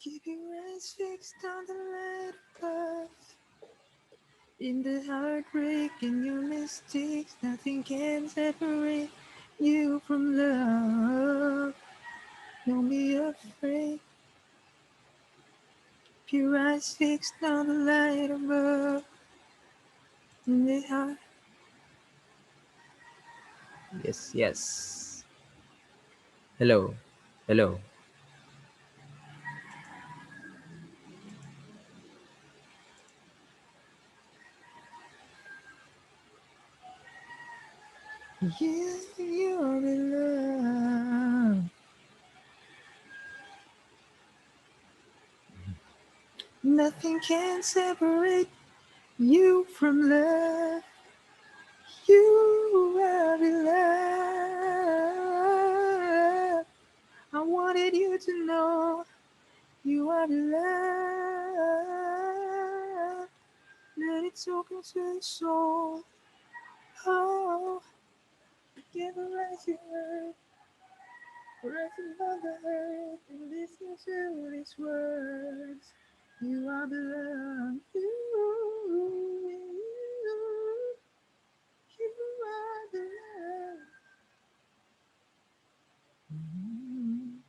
Keep your eyes fixed on the light above. In the heartbreak and your mistakes, nothing can separate you from love. Don't be afraid. Keep your eyes fixed on the light above. In the heart. Yes, yes. Hello. Hello. You are in love. Nothing can separate you from love. You are in love. I wanted you to know you are in love. Let it soak into your soul. Oh, give a rising earth, rising above the earth, and listen to these words. You are beloved. You are beloved. Mm.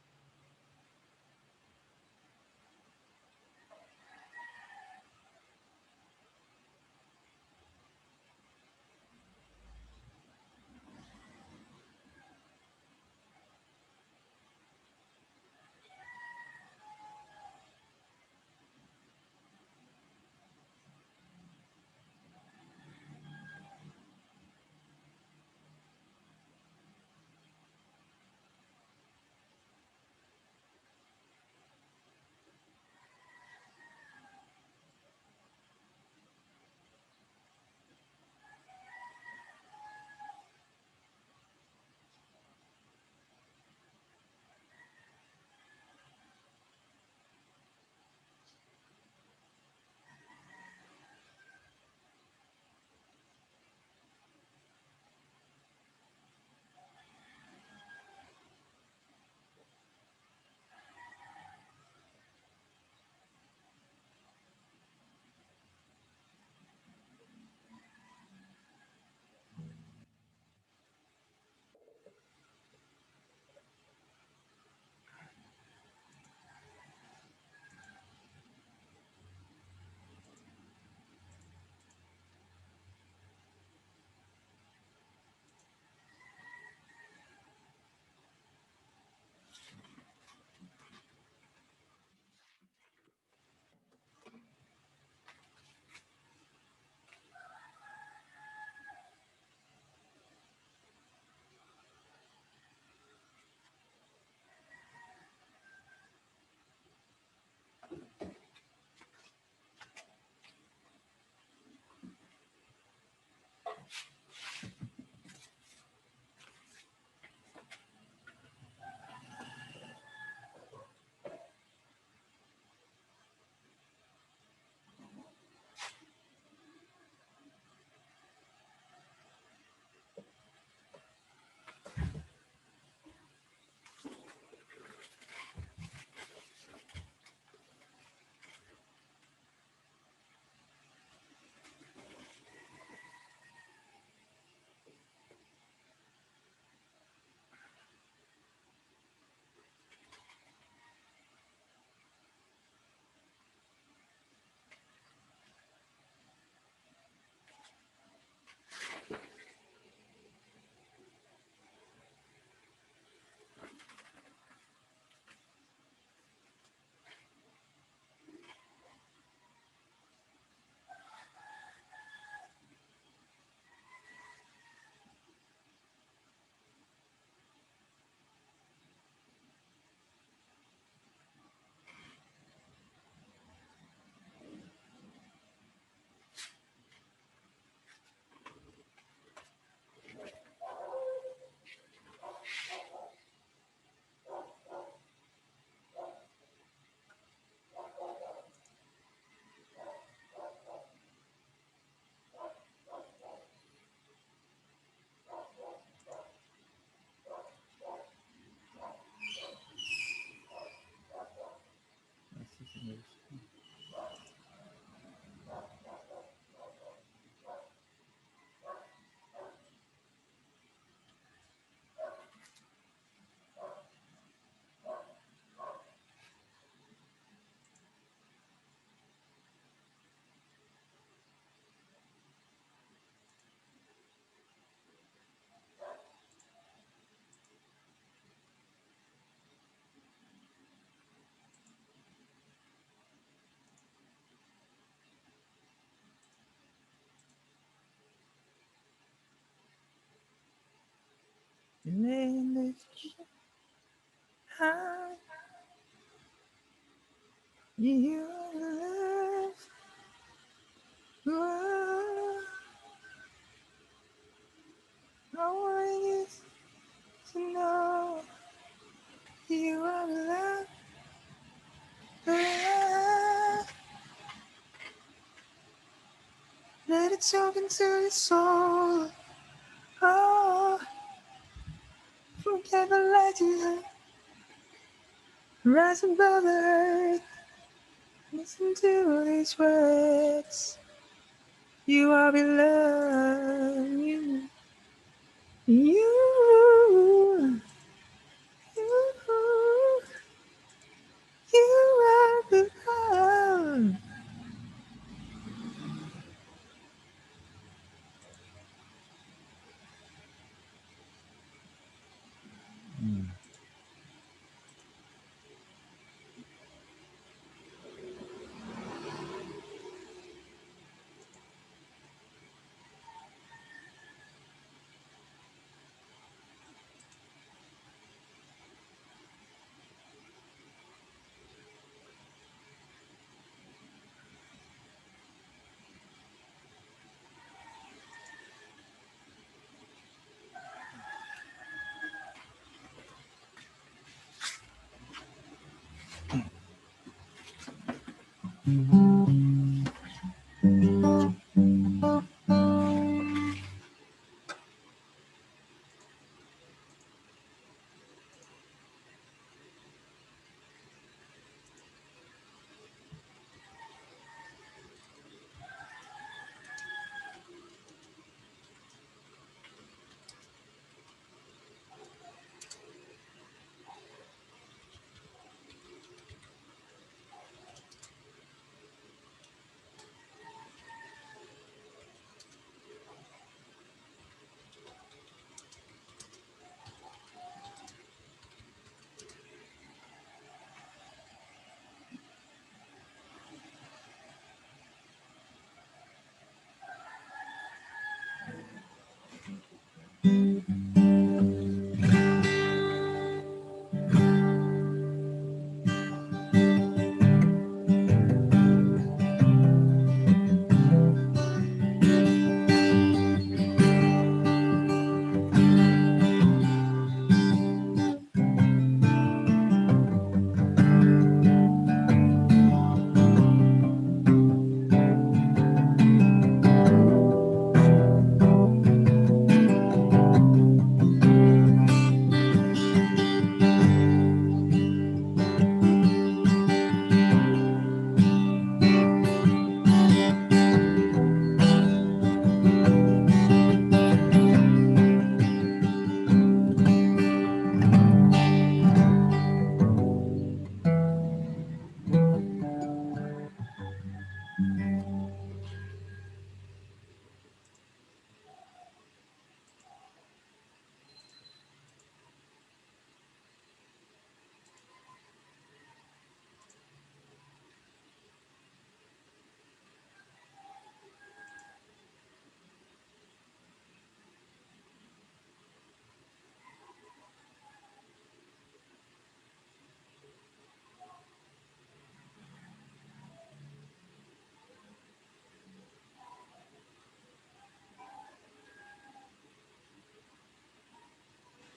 And then lift high. You live. Whoa. I want you to know you are loved. Let it soak into your soul. Oh, forget the light you have. Rise above the earth. Listen to these words. You are beloved. You, you, you are beloved.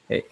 Hey.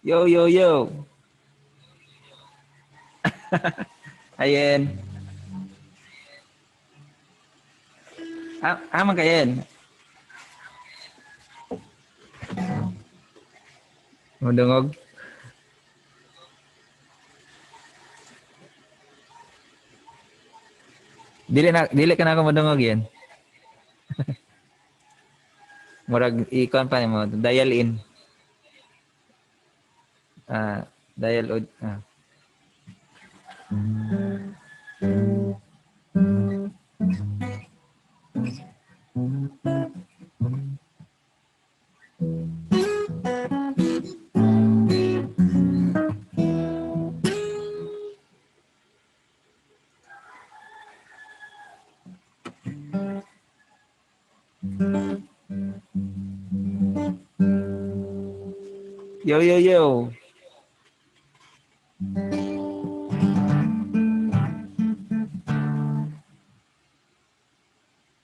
Yo, yo, yo. Ayen. Amang kayen. Mudungog. Dili ka na ako mudungog yan. Murag ikon pa mo, dial in. Dial out. Yo yo yo.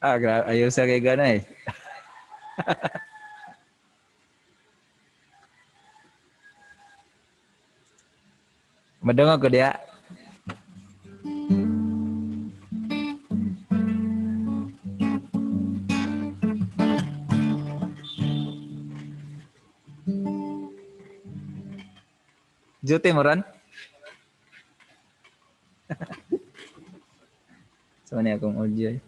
Ayaw sa kay gana eh. Madungog ko dia. Jute moran. Sana akong audio.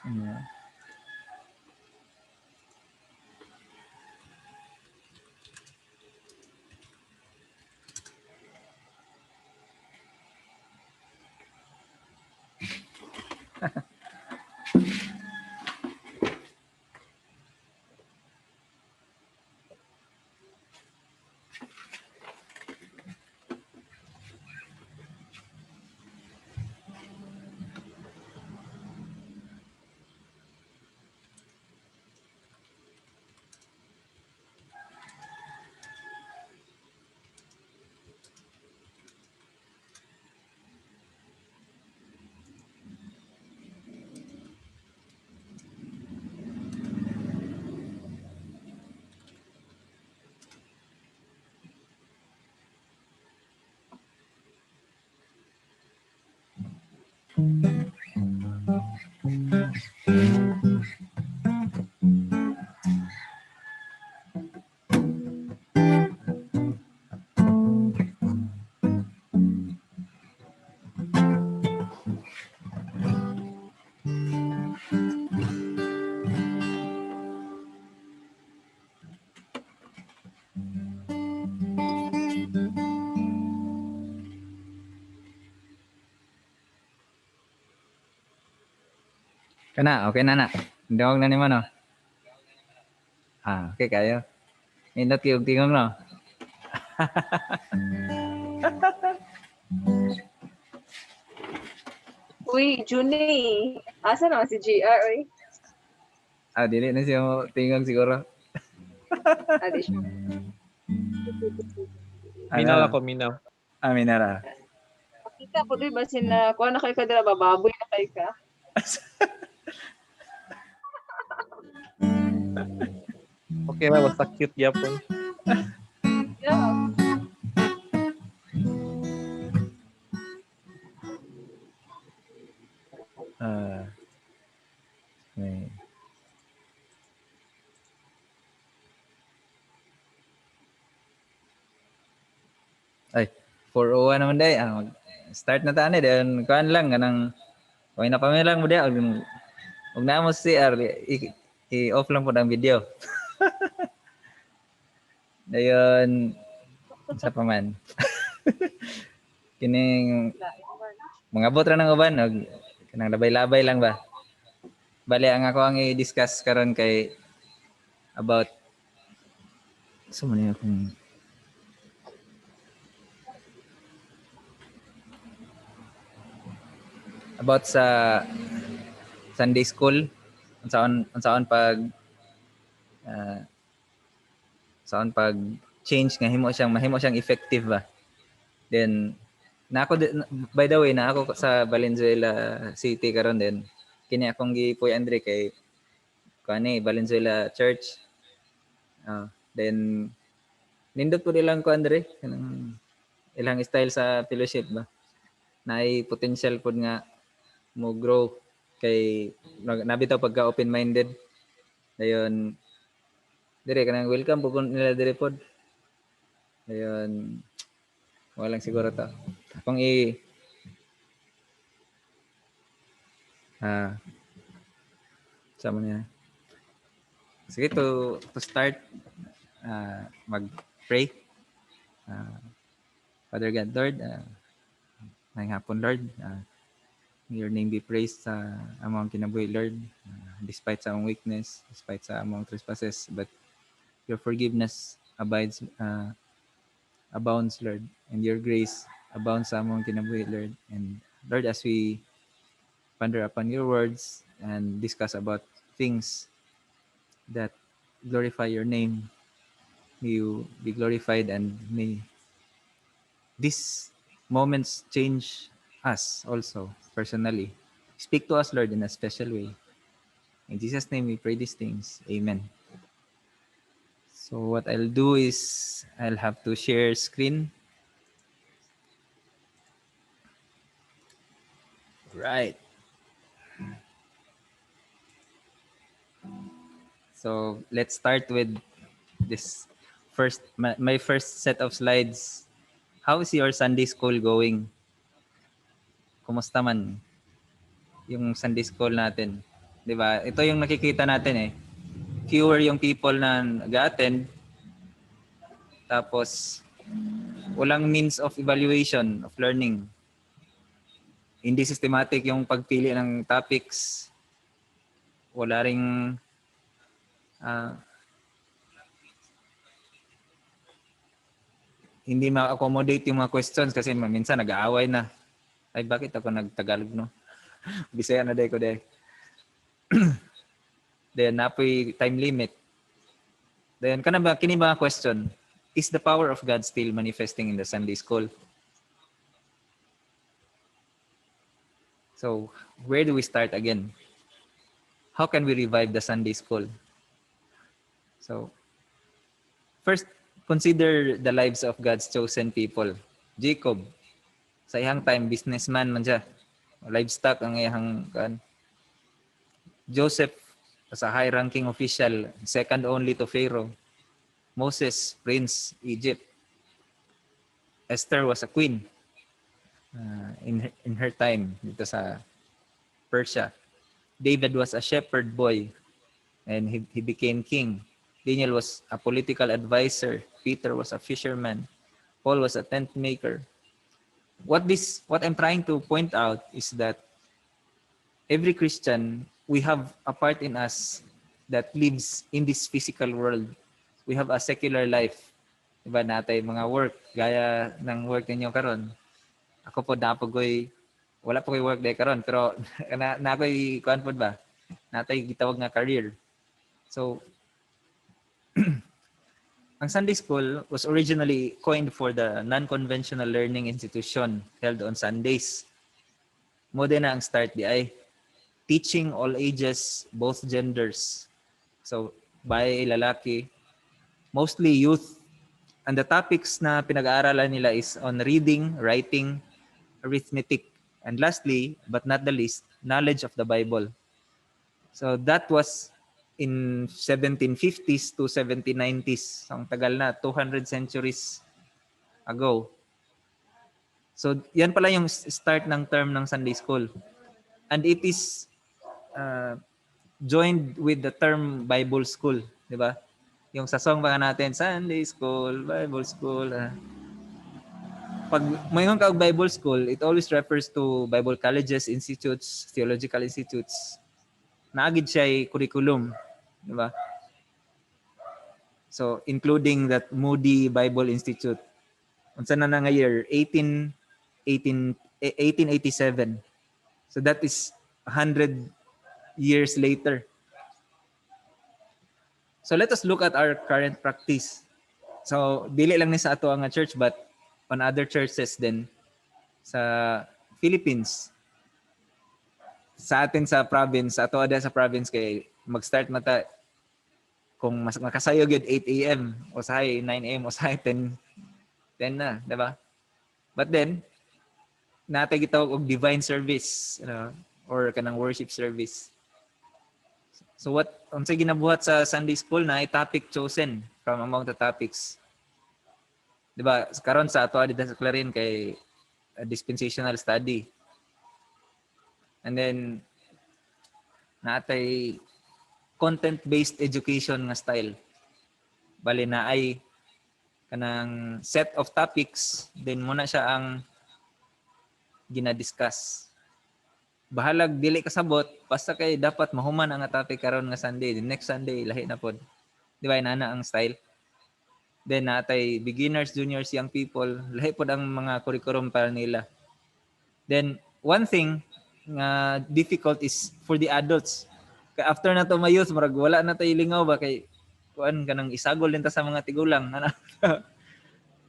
Yeah. Kana, okay na. Dawag na ni mo no. Okay kayo. Indot kayong tingog no. Uy, Juney. Asa naman si GR, uy? Dili na siya tingog siguro. Adi siya. Minaw ako, minaw. Minara. Makita ko, di ba, kuha na kayo ka dila, bababoy na kayo ka. Okay ba, basta cute yapon. Yeah. 4:01 naman day. Start na tayo then kuan lang kanang okay na pa lang mo day. Ug na mo si CR i-off lang po ang video. Dayon sa paman. Kining mga botra ng uban og kanang labay-labay lang ba. Bali ang ako ang i-discuss karon kay about akong about sa Sunday school unsaon pag saan pag change nga mahimo siyang effective ba. Then by the way na ako sa Valenzuela City karon din kini akong gipuy Andre kay kani Valenzuela Church. Then nindot po nilang ko Andre kanang ilang style sa fellowship ba. Naay potential pod nga mo grow kay nabitaw pagka open-minded. Dayon dire kanang welcome po nila dire pod. Dayon walang siguro to. Akong sama niya. Sige to start mag-pray. Father God, Lord, ngayong hapon, Lord, your name be praised sa among kinabuhi, Lord, despite sa among weakness, despite sa among trespasses, but your forgiveness abounds, Lord, and your grace abounds sa among kinabuhi, Lord. And Lord, as we ponder upon your words and discuss about things that glorify your name, may you be glorified and may these moments change us also personally. Speak to us, Lord, in a special way. In Jesus' name we pray these things. Amen. So what I'll do is I'll have to share screen. Right. So let's start with this my first set of slides. How is your Sunday school going? Kumusta man yung Sunday school natin? 'Di ba? Ito yung nakikita natin eh. Fewer yung people na nag-attend. Tapos walang means of evaluation of learning. Hindi systematic yung pagpili ng topics. Wala ring hindi ma-accommodate yung mga questions kasi minsan nag-aaway na. Ay, bakit ako nagtagalog, no? Bisaya na day ko day. Then, napoy time limit. Then, kini ba question? Is the power of God still manifesting in the Sunday school? So, where do we start again? How can we revive the Sunday school? So, first, consider the lives of God's chosen people. Jacob, sa iyang time, businessman man siya. Livestock ang iyang kan. Joseph, as a high-ranking official, second only to Pharaoh. Moses, prince, Egypt. Esther was a queen in her time dito sa Persia. David was a shepherd boy and he became king. Daniel was a political advisor. Peter was a fisherman. Paul was a tent maker. What I'm trying to point out is that every Christian, we have a part in us that lives in this physical world. We have a secular life. Diba natay mga work, gaya ng work ninyo karon. Ako po wala po ko'y work day karon, pero na ko'y kuan po ba? Natay gitawag nga career. So, ang Sunday School was originally coined for the non-conventional learning institution held on Sundays. Mo din na ang start di ay teaching all ages, both genders. So, babae, lalaki, mostly youth. And the topics na pinag-aaralan nila is on reading, writing, arithmetic, and lastly, but not the least, knowledge of the Bible. So that was in 1750s to 1790s. Ang tagal na, 200 centuries ago. So, yan pala yung start ng term ng Sunday School. And it is joined with the term Bible School, di ba? Yung sa song ba natin, Sunday School, Bible School. Pag mayroon ka og Bible School, it always refers to Bible colleges, institutes, theological institutes. Naagid siya ay curriculum, di ba? So, including that Moody Bible Institute. Unsa na nga year? 1887. So that is 100 years later. So let us look at our current practice. So dili lang ni sa ato ang church but on other churches din sa Philippines. Sa atin sa province, ato ada sa province kay mag-start mata kung mas makasayog yun 8 a.m. o sa 9 a.m. o sa 10 na, di ba? But then, natay gitawag og divine service, or kanang worship service. So what unsa ginabuhat sa Sunday School na ay topic chosen from among the topics. Di ba? Karon sa ato adto sa Clarin kay dispensational study. And then natay content-based education nga style. Bali na ay kanang set of topics, then muna siya ang ginadiscuss. Bahalag dili kasabot, basta kay dapat mahuman ang topic karon nga Sunday. The next Sunday lahi na pod. Di ba inana ang style? Then natay beginners, juniors, young people, lahi pod ang mga curriculum para nila. Then one thing nga difficult is for the adults. Kay after na to mayos, murag wala na tay lingaw ba kay kuan kanang isagol din ta sa mga tigulang. Ano?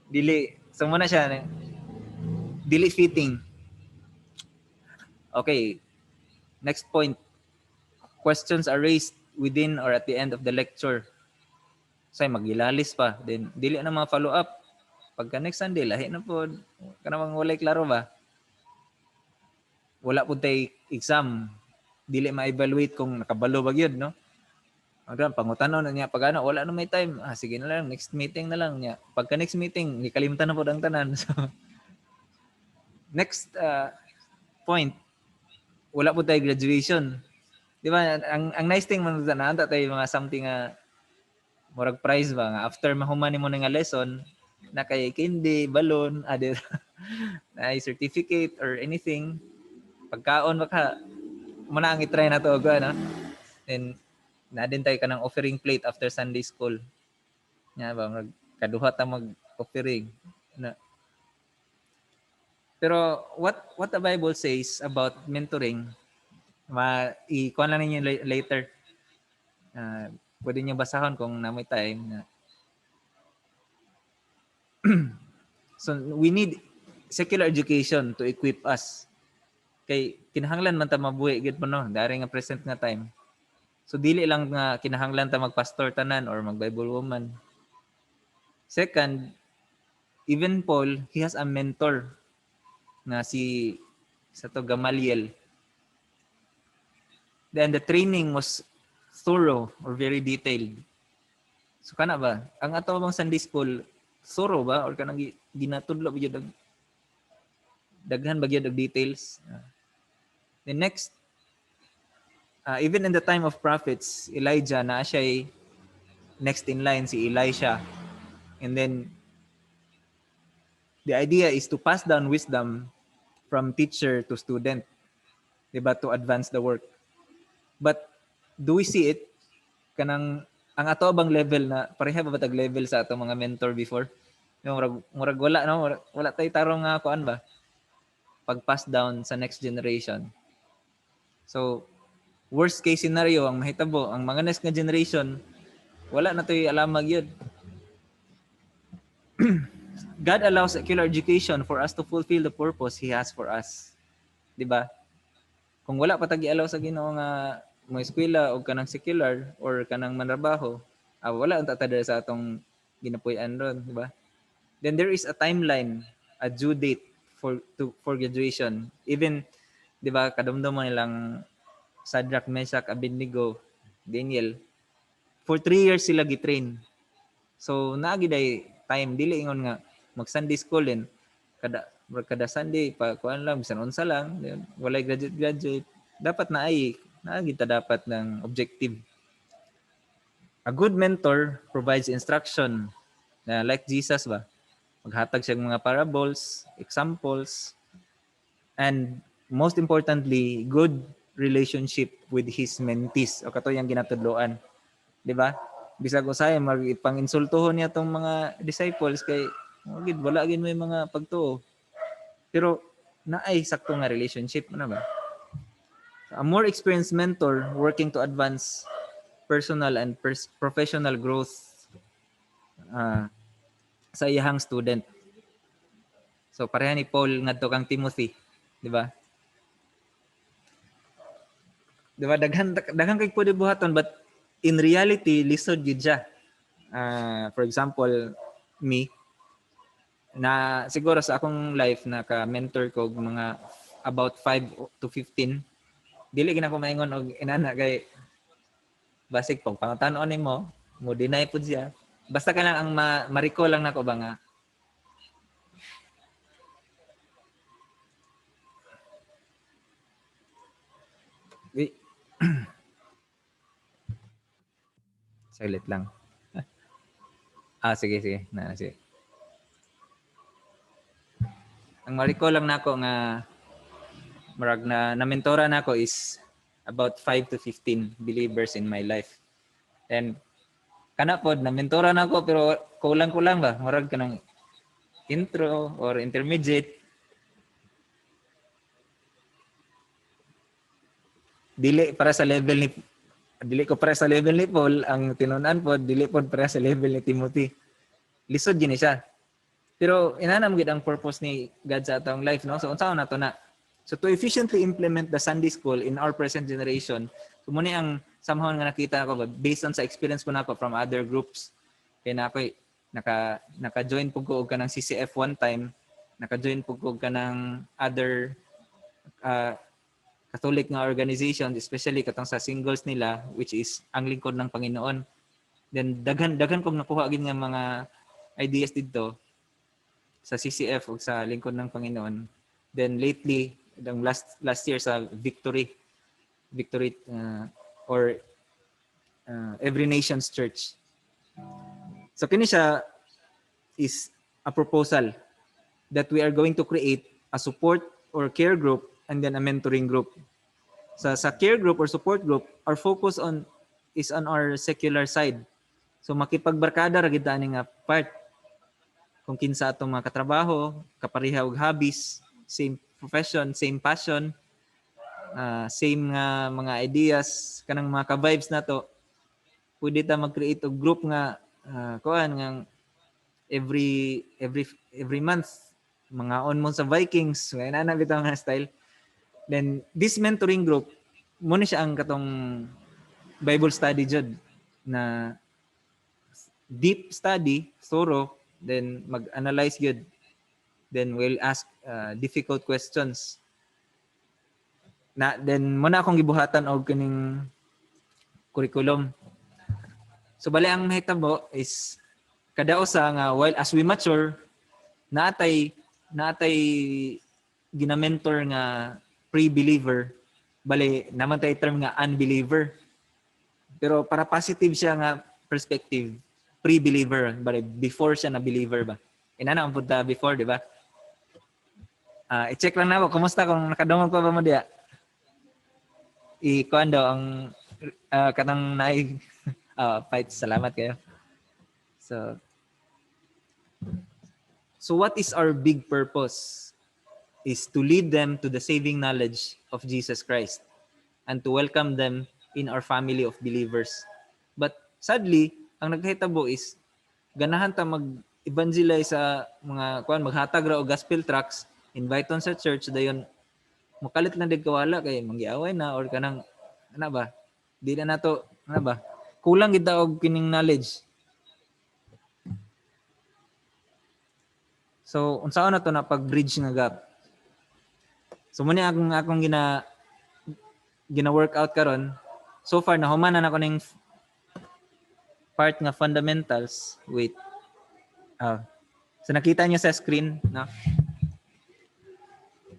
Dili so muna siya dili fitting. Okay. Next point. Questions are raised within or at the end of the lecture. Say magilalis pa. Then dili na mga follow up. Pagka next Sunday lahi na pod. Kanang walay klaro ba? Wala pud tay exam. Dili ma-evaluate kung nakabalo ba gyud, no? Agran pangutanaw na niya pag ano, wala na may time. Sige na lang, next meeting na lang niya. Pagka next meeting, gikalimutan na pod ang tanan. So next point, wala po tayo graduation. Di ba? Ang nice thing man na anta tayo mga something murag prize ba nga after mahuman mo nga lesson na kay candy, balloon, na certificate or anything. Pagkaon baka muna ang i-try na to no? Then na din tayo kanang offering plate after Sunday school. Nya ba kaduha ta mag-offering na. Pero what the Bible says about mentoring, ikuan lang ninyo later. Pwede niyo basahon kung na may time na. So we need secular education to equip us. Kay kinahanglan man ta mabuhi gid mo no, dari nga present nga time. So dili lang nga kinahanglan ta magpastor tanan or mag-Bible woman. Second, even Paul, he has a mentor na si sa to Gamaliel. Then the training was thorough or very detailed. So kana ba? Ang ato bang Sunday school thorough ba or kanang ginatudlo ba gyud daghan ba gyud og details? The next, even in the time of prophets, Elijah na siya next in line si Elisha. And then the idea is to pass down wisdom from teacher to student, diba, to advance the work. But do we see it? Kanang ang ato bang level na pareha ba tag level sa ato mga mentor before? Murag wala no, wala tay tarong nga kuan ba? Pag-pass down sa next generation. So worst case scenario ang mahitabo, ang mga next nga generation wala na toy alamag yun. God allows secular education for us to fulfill the purpose He has for us. Diba? Kung wala pa tagi allow sa Ginoo nga mo eskwela o kanang secular or kanang manrabaho, wala ang tatadala sa atong ginapuy-an ron, diba? Then there is a timeline, a due date for graduation. Even, diba, kadumdum mo nilang Shadrach, Meshach, Abednego, Daniel, for 3 years sila gitrain. So naagi day time dili ingon nga mag Sunday school din murag kada Sunday pa kuan lang bisan unsa lang, walay graduate dapat na kita dapat ng objective. A good mentor provides instruction na like Jesus ba, maghatag siya ng mga parables, examples, and most importantly, good relationship with his mentees o kato yung ginatudloan, di ba? Bisag usay magpang-insultuhon niya tong mga disciples kay wala gid may mga pagtuo. Pero naay sakto nga relationship ano ba? A more experienced mentor working to advance personal and professional growth sa iyahang student. So pareha ni Paul ngadto kang Timothy, di ba? Di ba daghan kay pwede buhaton but in reality lisod gyud siya. For example, me na siguro sa akong life naka-mentor ko mga about 5 to 15. Dili gina ko maingon og inana kay basic pag pangutanon nimo mo deny pud siya. Basta ka lang ang ma-recall lang nako ba nga Saglit lang. Sige. Sige. Ang ma-recall lang nako nga marag na mentora nako is about 5 to 15 believers in my life. And kana pod na mentora nako pero kulang ba marag kanang intro or intermediate. Dili ko para sa level ni Paul ang tinunan pod, dili pod para sa level ni Timothy. Lisod gini siya. Pero inanam gid ang purpose ni God sa atong life, no? So unsaon nato na? So to efficiently implement the Sunday school in our present generation, so muna ang somehow nga nakita ko based on sa experience ko nako from other groups. Kaya na ako naka-join pug ko og kanang CCF one time, naka-join pug ko kanang other Catholic nga organization, especially katong sa singles nila which is ang lingkod ng Panginoon. Then daghan kog nakuha gid nga mga ideas didto sa CCF ug sa lingkod ng Panginoon. Then lately, last year sa Victory or Every Nations Church. So kini siya is a proposal that we are going to create a support or care group and then a mentoring group. Sa care group or support group, our focus is on our secular side. So makipagbarkada ra gid ani nga part. Kung kinsa atong mga katrabaho, kapareha og hobbies, same profession, same passion, same nga mga ideas, kanang mga ka-vibes nato. Pwede ta mag-create og group nga kuan nga every month mga on mo sa Vikings, ngay na bitaw nga style. Then this mentoring group mo ni siya ang katong Bible study jud na deep study, thorough, then mag-analyze good, then we'll ask difficult questions na then muna akong gibuhatan og kining curriculum. So bali ang mahitabo is kada usa nga while as we mature natay ginamentor nga pre-believer, bali naman tay term nga unbeliever, pero para positive siya nga perspective, pre-believer, bali before siya na believer ba. Inana ang punta before, di ba? I-check lang na ako, kumusta kung nakadungog pa ba mo diya? I-kuan daw ang kanang naig fight, salamat kayo. So what is our big purpose? Is to lead them to the saving knowledge of Jesus Christ and to welcome them in our family of believers. But sadly, ang nagkahitabo is ganahan ta mag-evangelize sa mga maghatag ra og gospel tracts, invite on sa church dayon mukalit lang dig kawala kay manggiaway na or kanang ana ba? Di na nato ana ba? Kulang gid ta og kining knowledge. So unsaon na to na pag-bridge nga gap? So muna akong gina-workout karon. So far nahuman na ako ning part nga fundamentals. Wait. So nakita niyo sa screen, no?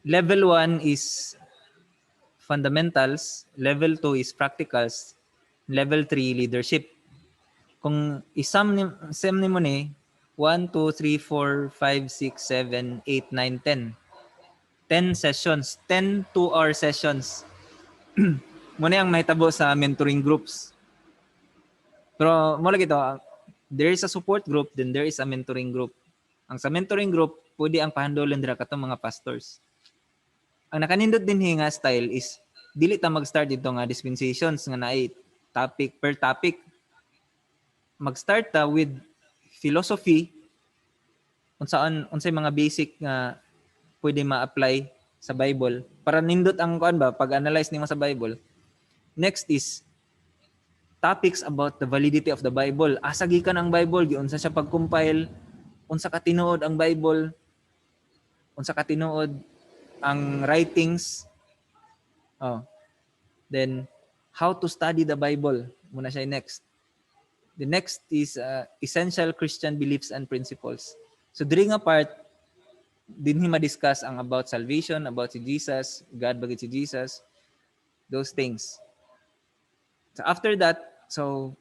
Level 1 is fundamentals, level 2 is practicals, level 3 leadership. Kung isum ni mo ni 1, 2, 3, 4, 5, 6, 7, 8, 9, 10. 10 sessions, 10 2-hour sessions. Muna yung may tabo sa mentoring groups. Pero mo lagi to, there is a support group, then there is a mentoring group. Ang sa mentoring group, pwede ang pahandolan dira katong mga pastors. Ang nakanindot din nga style is dili ta mag-start dito nga dispensations nga naay topic per topic. Mag-start ta with philosophy unsay mga basic nga pwede ma-apply sa Bible para nindot ang kuan ba pag-analyze nimo sa Bible. Next is topics about the validity of the Bible. Asa gikan ang Bible, giunsa siya pag-compile, unsa ka tinuod ang Bible, unsa ka tinuod ang writings. Then how to study the Bible muna siya next. The next is essential Christian beliefs and principles. So during a part din hi ma-discuss ang about salvation, about si Jesus, God bagay si Jesus, those things. So after that, so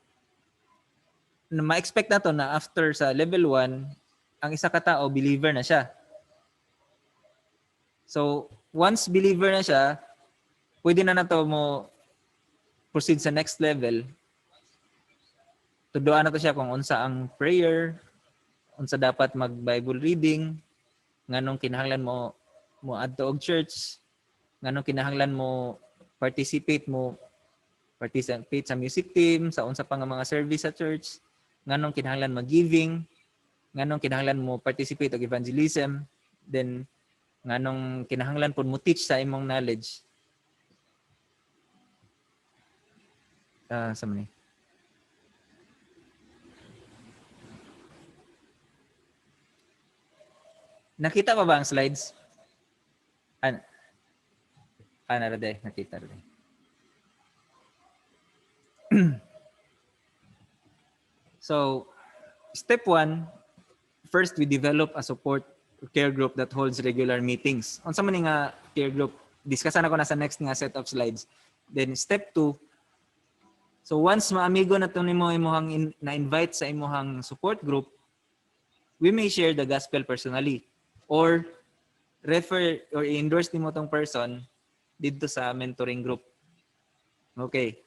ma-expect na to na after sa level 1, ang isa ka tao believer na siya. So once believer na siya, pwede na to mo proceed sa next level. Tuduan na to siya kung unsa ang prayer, unsa dapat mag-Bible reading, nganong kinahanglan mo adto og church, nganong kinahanglan mo participate sa music team, sa unsa pa nga mga service sa church, nganong kinahanglan mag-giving, nganong kinahanglan mo participate og evangelism, then nganong kinahanglan pud mo teach sa imong knowledge. Sa man Nakita pa ba ang slides? Narade, nakita rin. So, step 1, first we develop a support care group that holds regular meetings. Unsa man nga care group, discussan ako na sa next nga set of slides. Then step 2, so once maamigo na to nimo imong na-invite sa imong support group, we may share the gospel personally or refer or endorse nimo tong person dito sa mentoring group. Okay.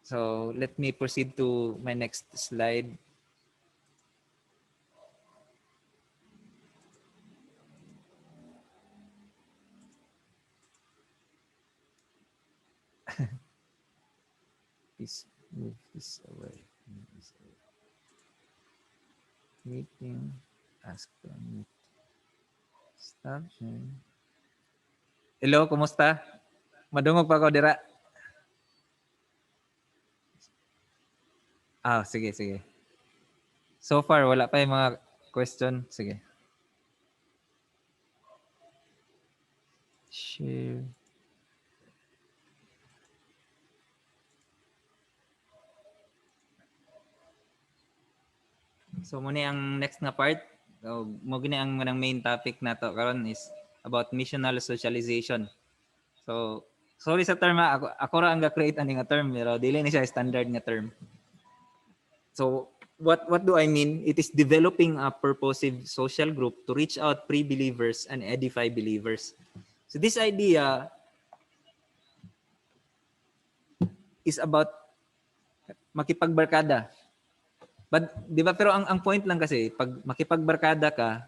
So let me proceed to my next slide. Please move this away. Meeting. Ask to meet. Stop sharing. Hello, kumusta? Madungog pa ako dira. Sige. So far, wala pa yung mga question. Sige. Share. So muna ang next na part. So, mo gini ang main topic nato karon is about missional socialization. So sorry sa term ako ra ang ga-create ani nga term pero dili ni siya standard nga term. So what do I mean? It is developing a purposive social group to reach out pre-believers and edify believers. So this idea is about makipagbarkada. But di ba pero ang point lang kasi pag makipagbarkada ka,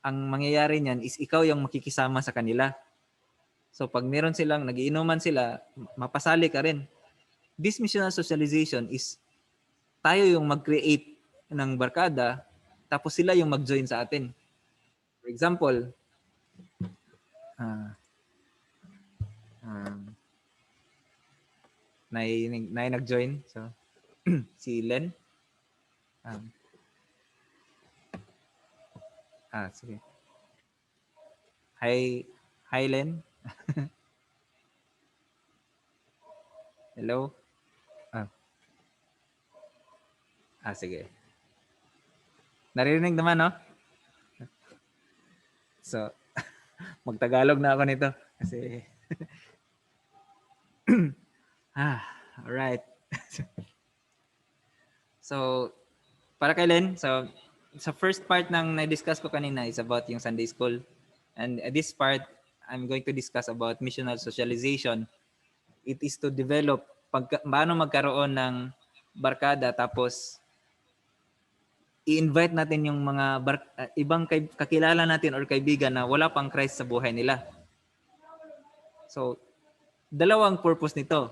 ang mangyayari niyan is ikaw yung makikisama sa kanila. So pag meron silang nagiinuman sila, mapasali ka rin. This missional socialization is tayo yung mag-create ng barkada tapos sila yung mag-join sa atin. For example, nag-join. So si Len. Sige. Hi Len. Hello. Sige. Naririnig naman, no? So, magtagalog na ako nito kasi alright. So, para kay Len, so sa first part ng na-discuss ko kanina is about yung Sunday school. And this part, I'm going to discuss about missional socialization. It is to develop paano magkaroon ng barkada tapos i-invite natin yung mga ibang kakilala natin or kaibigan na wala pang Christ sa buhay nila. So, dalawang purpose nito.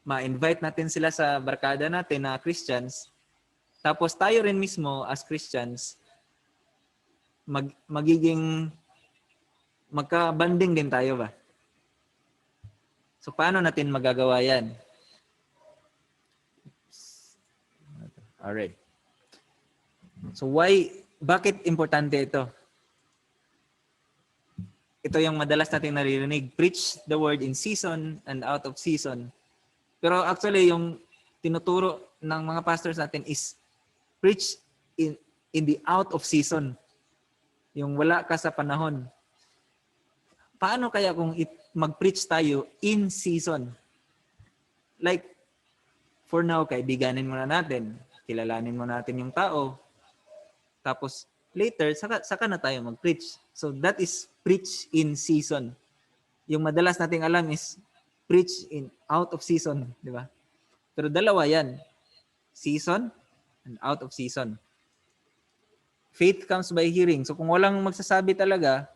Ma-invite natin sila sa barkada natin na Christians. Tapos tayo rin mismo as Christians, magiging magka-banding din tayo ba? So, paano natin magagawa yan? Alright. So, bakit importante ito? Ito yung madalas natin naririnig. Preach the word in season and out of season. Pero actually, yung tinuturo ng mga pastors natin is preach in the out of season. Yung wala ka sa panahon. Paano kaya kung mag-preach tayo in season? Like, for now, kaibiganin muna natin. Kilalanin muna natin yung tao. Tapos, later, saka na tayo mag-preach. So, that is preach in season. Yung madalas nating alam is preach in out of season. Di ba? Pero dalawa yan. Season and out of season. Faith comes by hearing. So, kung walang magsasabi talaga,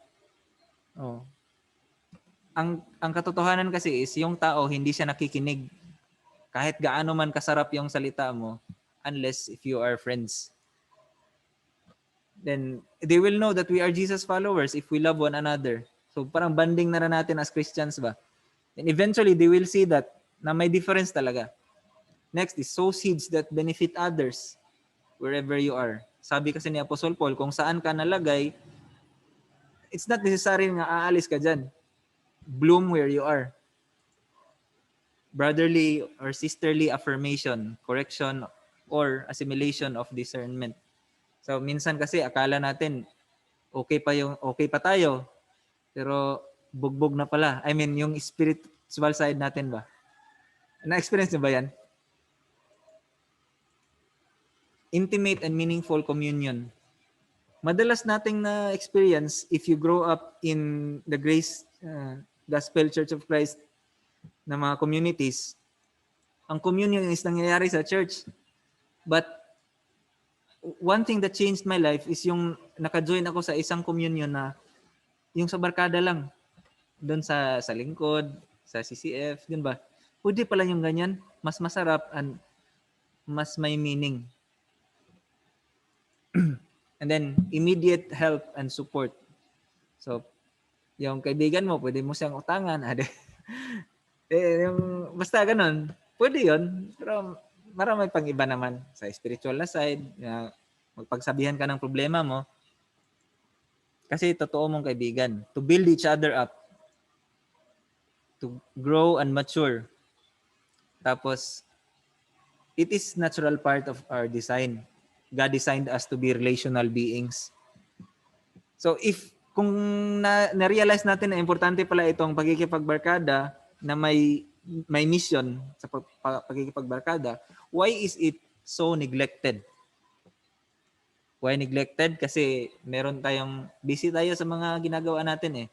ang katotohanan kasi is yung tao hindi siya nakikinig. Kahit gaano man kasarap yung salita mo, unless if you are friends. Then they will know that we are Jesus followers if we love one another. So parang banding na rin natin as Christians ba? And eventually they will see that na may difference talaga. Next is sow seeds that benefit others wherever you are. Sabi kasi ni Apostle Paul, kung saan ka nalagay, it's not necessary nga aalis ka dyan. Bloom where you are. Brotherly or sisterly affirmation, correction, or assimilation of discernment. So minsan kasi akala natin okay pa tayo pero bugbog na pala. I mean yung spiritual side natin ba? Na-experience niyo ba yan? Intimate and meaningful communion. Madalas nating na-experience if you grow up in the Grace Gospel Church of Christ na mga communities. Ang communion is nangyayari sa church. But one thing that changed my life is yung naka-join ako sa isang communion na yung sa barkada lang. Doon sa lingkod, sa CCF, din ba? Pwede pala yung ganyan. Mas masarap and mas may meaning. And then, immediate help and support. So, yung kaibigan mo, pwede mo siyang utangan. Basta ganun. Pwede yun. Pero marami pang iba naman sa spiritual na side, na magpagsabihan ka ng problema mo. Kasi totoo mong kaibigan. To build each other up. To grow and mature. Tapos, it is natural part of our design. God designed us to be relational beings. So kung na-realize natin na importante pala itong pagkikipagbarkada na may mission sa pagkikipagbarkada, why is it so neglected? Why neglected? Kasi meron tayong busy tayo sa mga ginagawa natin eh.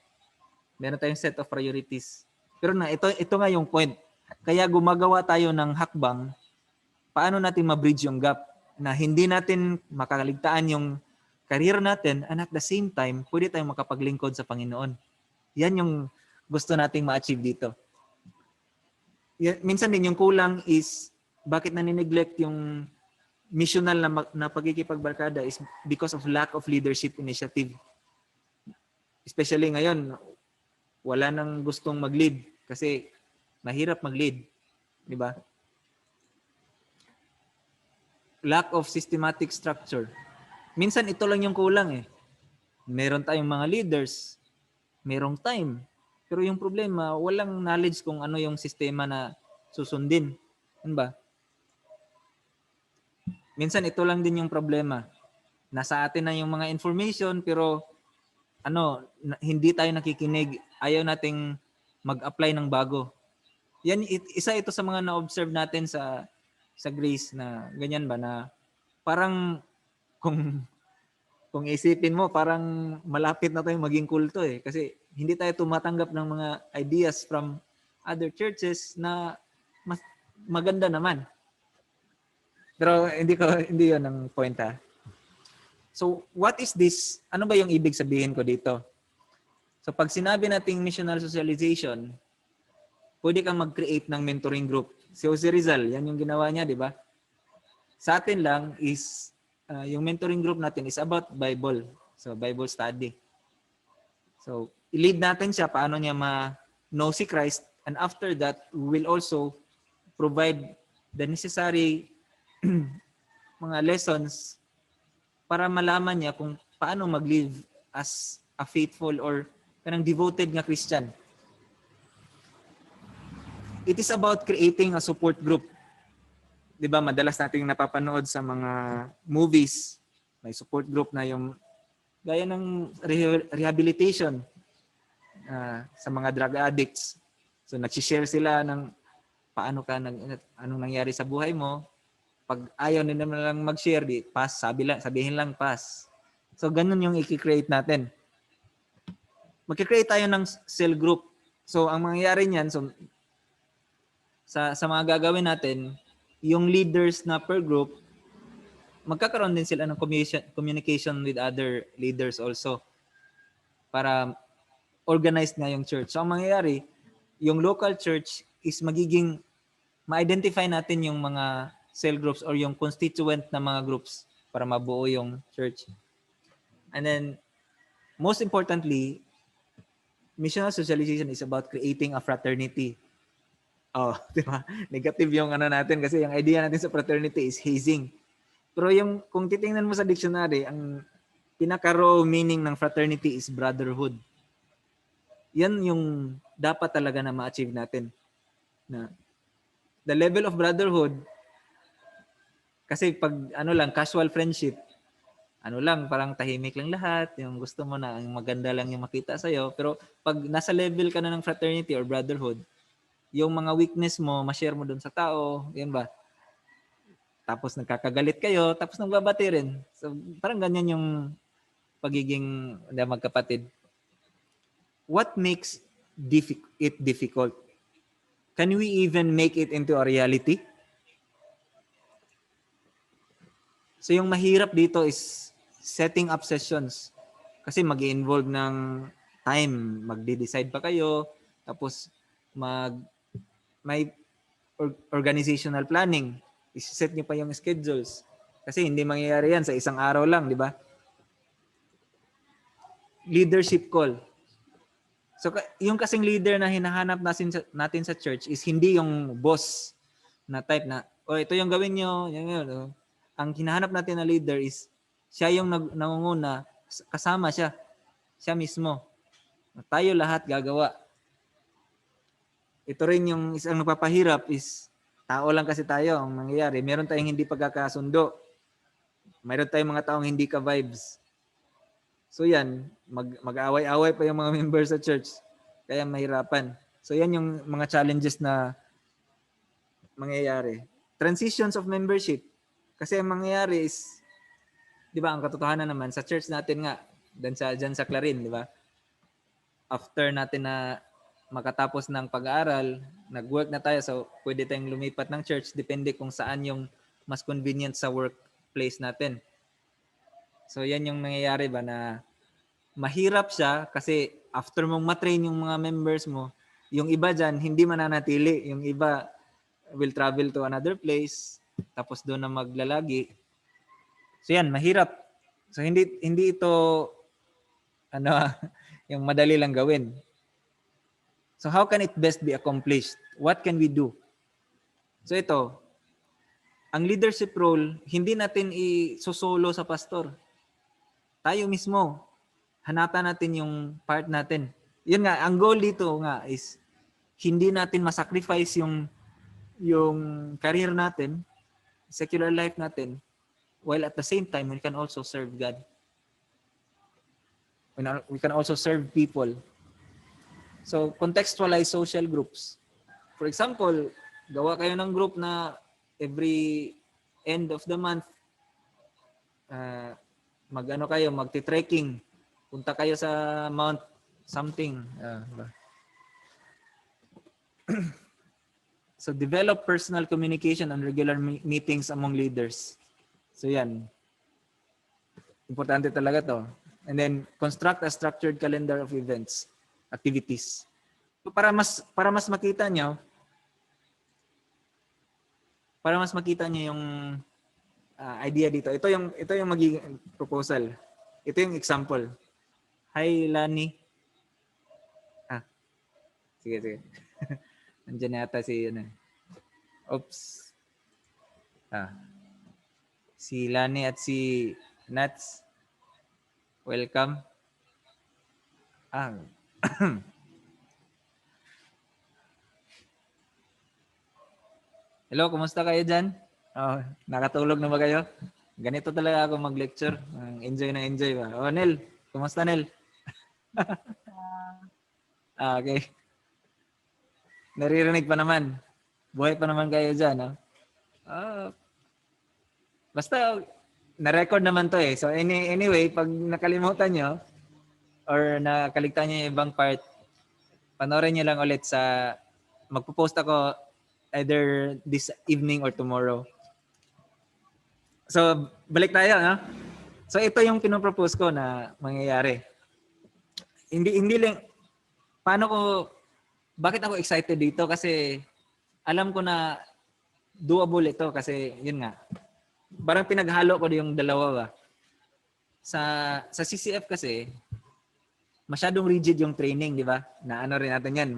Meron tayong set of priorities. Pero ito nga yung point. Kaya gumagawa tayo ng hakbang, paano natin ma-bridge yung gap na hindi natin makakaligtaan yung career natin and at the same time, pwede tayong makapaglingkod sa Panginoon. Yan yung gusto nating ma-achieve dito. Minsan din yung kulang is bakit nanineglect yung missional na pagkikipagbarkada is because of lack of leadership initiative. Especially ngayon, wala nang gustong mag-lead kasi mahirap mag-lead. Di ba? Lack of systematic structure. Minsan ito lang yung kulang eh. Meron tayong mga leaders, merong time. Pero yung problema, walang knowledge kung ano yung sistema na susundin. Ano ba? Minsan ito lang din yung problema. Nasa atin na yung mga information pero hindi tayo nakikinig, ayaw nating mag-apply ng bago. Yan, isa ito sa mga na-observe natin sa Grace na ganyan ba, na parang kung isipin mo, parang malapit na tayong maging kulto eh. Kasi hindi tayo tumatanggap ng mga ideas from other churches na mas maganda naman. Pero hindi 'yon ang point ha. So, what is this? Ano ba yung ibig sabihin ko dito? So, pag sinabi nating missional socialization, pwede kang mag-create ng mentoring group. Si Jose Rizal, yan yung ginawa niya, di ba? Sa atin lang is, yung mentoring group natin is about Bible. So, Bible study. So, i-lead natin siya paano niya ma-know si Christ, and after that, we will also provide the necessary mga lessons para malaman niya kung paano mag-live as a faithful or kanang devoted nga Christian. It is about creating a support group. 'Di ba, madalas nating napapanood sa mga movies, may support group na yung gaya ng rehabilitation sa mga drug addicts. So nag-share sila ng anong nangyari sa buhay mo. Pag ayaw nila lang mag-share, sabihin lang pass. So ganun yung i-create natin. Mag-create tayo ng cell group. So ang mangyayari niyan, so sa mga gagawin natin, yung leaders na per group, magkakaroon din sila ng communication with other leaders also para organized nga yung church. So ang mangyayari, yung local church is magiging ma-identify natin yung mga cell groups or yung constituent na mga groups para mabuo yung church. And then, most importantly, missional socialization is about creating a fraternity. Oh, di ba? Negative yung natin kasi yung idea natin sa fraternity is hazing. Pero kung titingnan mo sa dictionary, ang pinaka-raw meaning ng fraternity is brotherhood. Yan yung dapat talaga na ma-achieve natin. Na the level of brotherhood, kasi pag casual friendship, parang tahimik lang lahat, yung gusto mo na maganda lang yung makita sa'yo. Pero pag nasa level ka na ng fraternity or brotherhood, yung mga weakness mo, ma-share mo dun sa tao, yan ba? Tapos nagkakagalit kayo, tapos nagbabati rin. So parang ganyan yung pagiging magkapatid. What makes it difficult? Can we even make it into a reality? So yung mahirap dito is setting up sessions. Kasi mag-i-involve ng time, magde-decide pa kayo, tapos may organizational planning. I-set niyo pa yung schedules. Kasi hindi mangyayari yan sa isang araw lang, di ba? Leadership call. So yung kasing leader na hinahanap natin sa church is hindi yung boss na type na, ito yung gawin nyo. Yan. Ang hinahanap natin na leader is siya yung nangunguna, kasama siya. Siya mismo. Tayo lahat gagawa. Ito rin yung isang nagpapahirap is tao lang kasi tayo ang mangyayari. Meron tayong hindi pagkakasundo. Meron tayong mga taong hindi ka-vibes. So yan, mag-away-away pa yung mga members sa church. Kaya mahirapan. So yan yung mga challenges na mangyayari. Transitions of membership. Kasi ang mangyayari is, di ba, ang katotohanan naman, sa church natin nga, dyan sa Clarin, di ba? After natin na makatapos ng pag-aaral, nag-work na tayo, so pwede tayong lumipat ng church, depende kung saan yung mas convenient sa workplace natin. So yan yung nangyayari ba na mahirap siya kasi after mong matrain yung mga members mo, yung iba dyan hindi mananatili. Yung iba will travel to another place tapos doon na maglalagi. So yan, mahirap. So hindi ito yung madali lang gawin. So how can it best be accomplished? What can we do? So ito, ang leadership role, hindi natin isusolo sa pastor. Tayo mismo, hanapan natin yung part natin. Yun nga, ang goal dito nga is hindi natin masacrifice yung career natin, secular life natin, while at the same time, we can also serve God. We can also serve people. So, contextualize social groups. For example, gawa kayo ng group na every end of the month, mag-ano kayo, magti-trekking. Punta kayo sa Mount something. So, develop personal communication and regular meetings among leaders. So, yan. Importante talaga to. And then, construct a structured calendar of events, activities. So, para mas makita nyo yung idea dito. Ito yung magiging proposal. Ito yung example. Hi, Lani. Sige. Nandiyan yata si Oops. Si Lani at si Nats. Welcome. Hello, kumusta kayo dyan? Nakatulog na ba kayo? Ganito talaga ako mag-lecture. Enjoy na enjoy ba? Nel, kumusta Nel? Okay. Naririnig pa naman. Buhay pa naman kayo dyan. Basta, na-record naman to eh. So anyway, pag nakalimutan nyo or nakaligtaan nyo yung ibang part, panoorin nyo lang ulit sa, magpo-post ako either this evening or tomorrow. So, balik tayo, no? So, ito yung pinopropose ko na mangyayari. Hindi lang, bakit ako excited dito? Kasi, alam ko na doable ito kasi, yun nga, parang pinaghalo ko yung dalawa ba. Sa CCF kasi, masyadong rigid yung training, di ba? Na ano rin natin yan.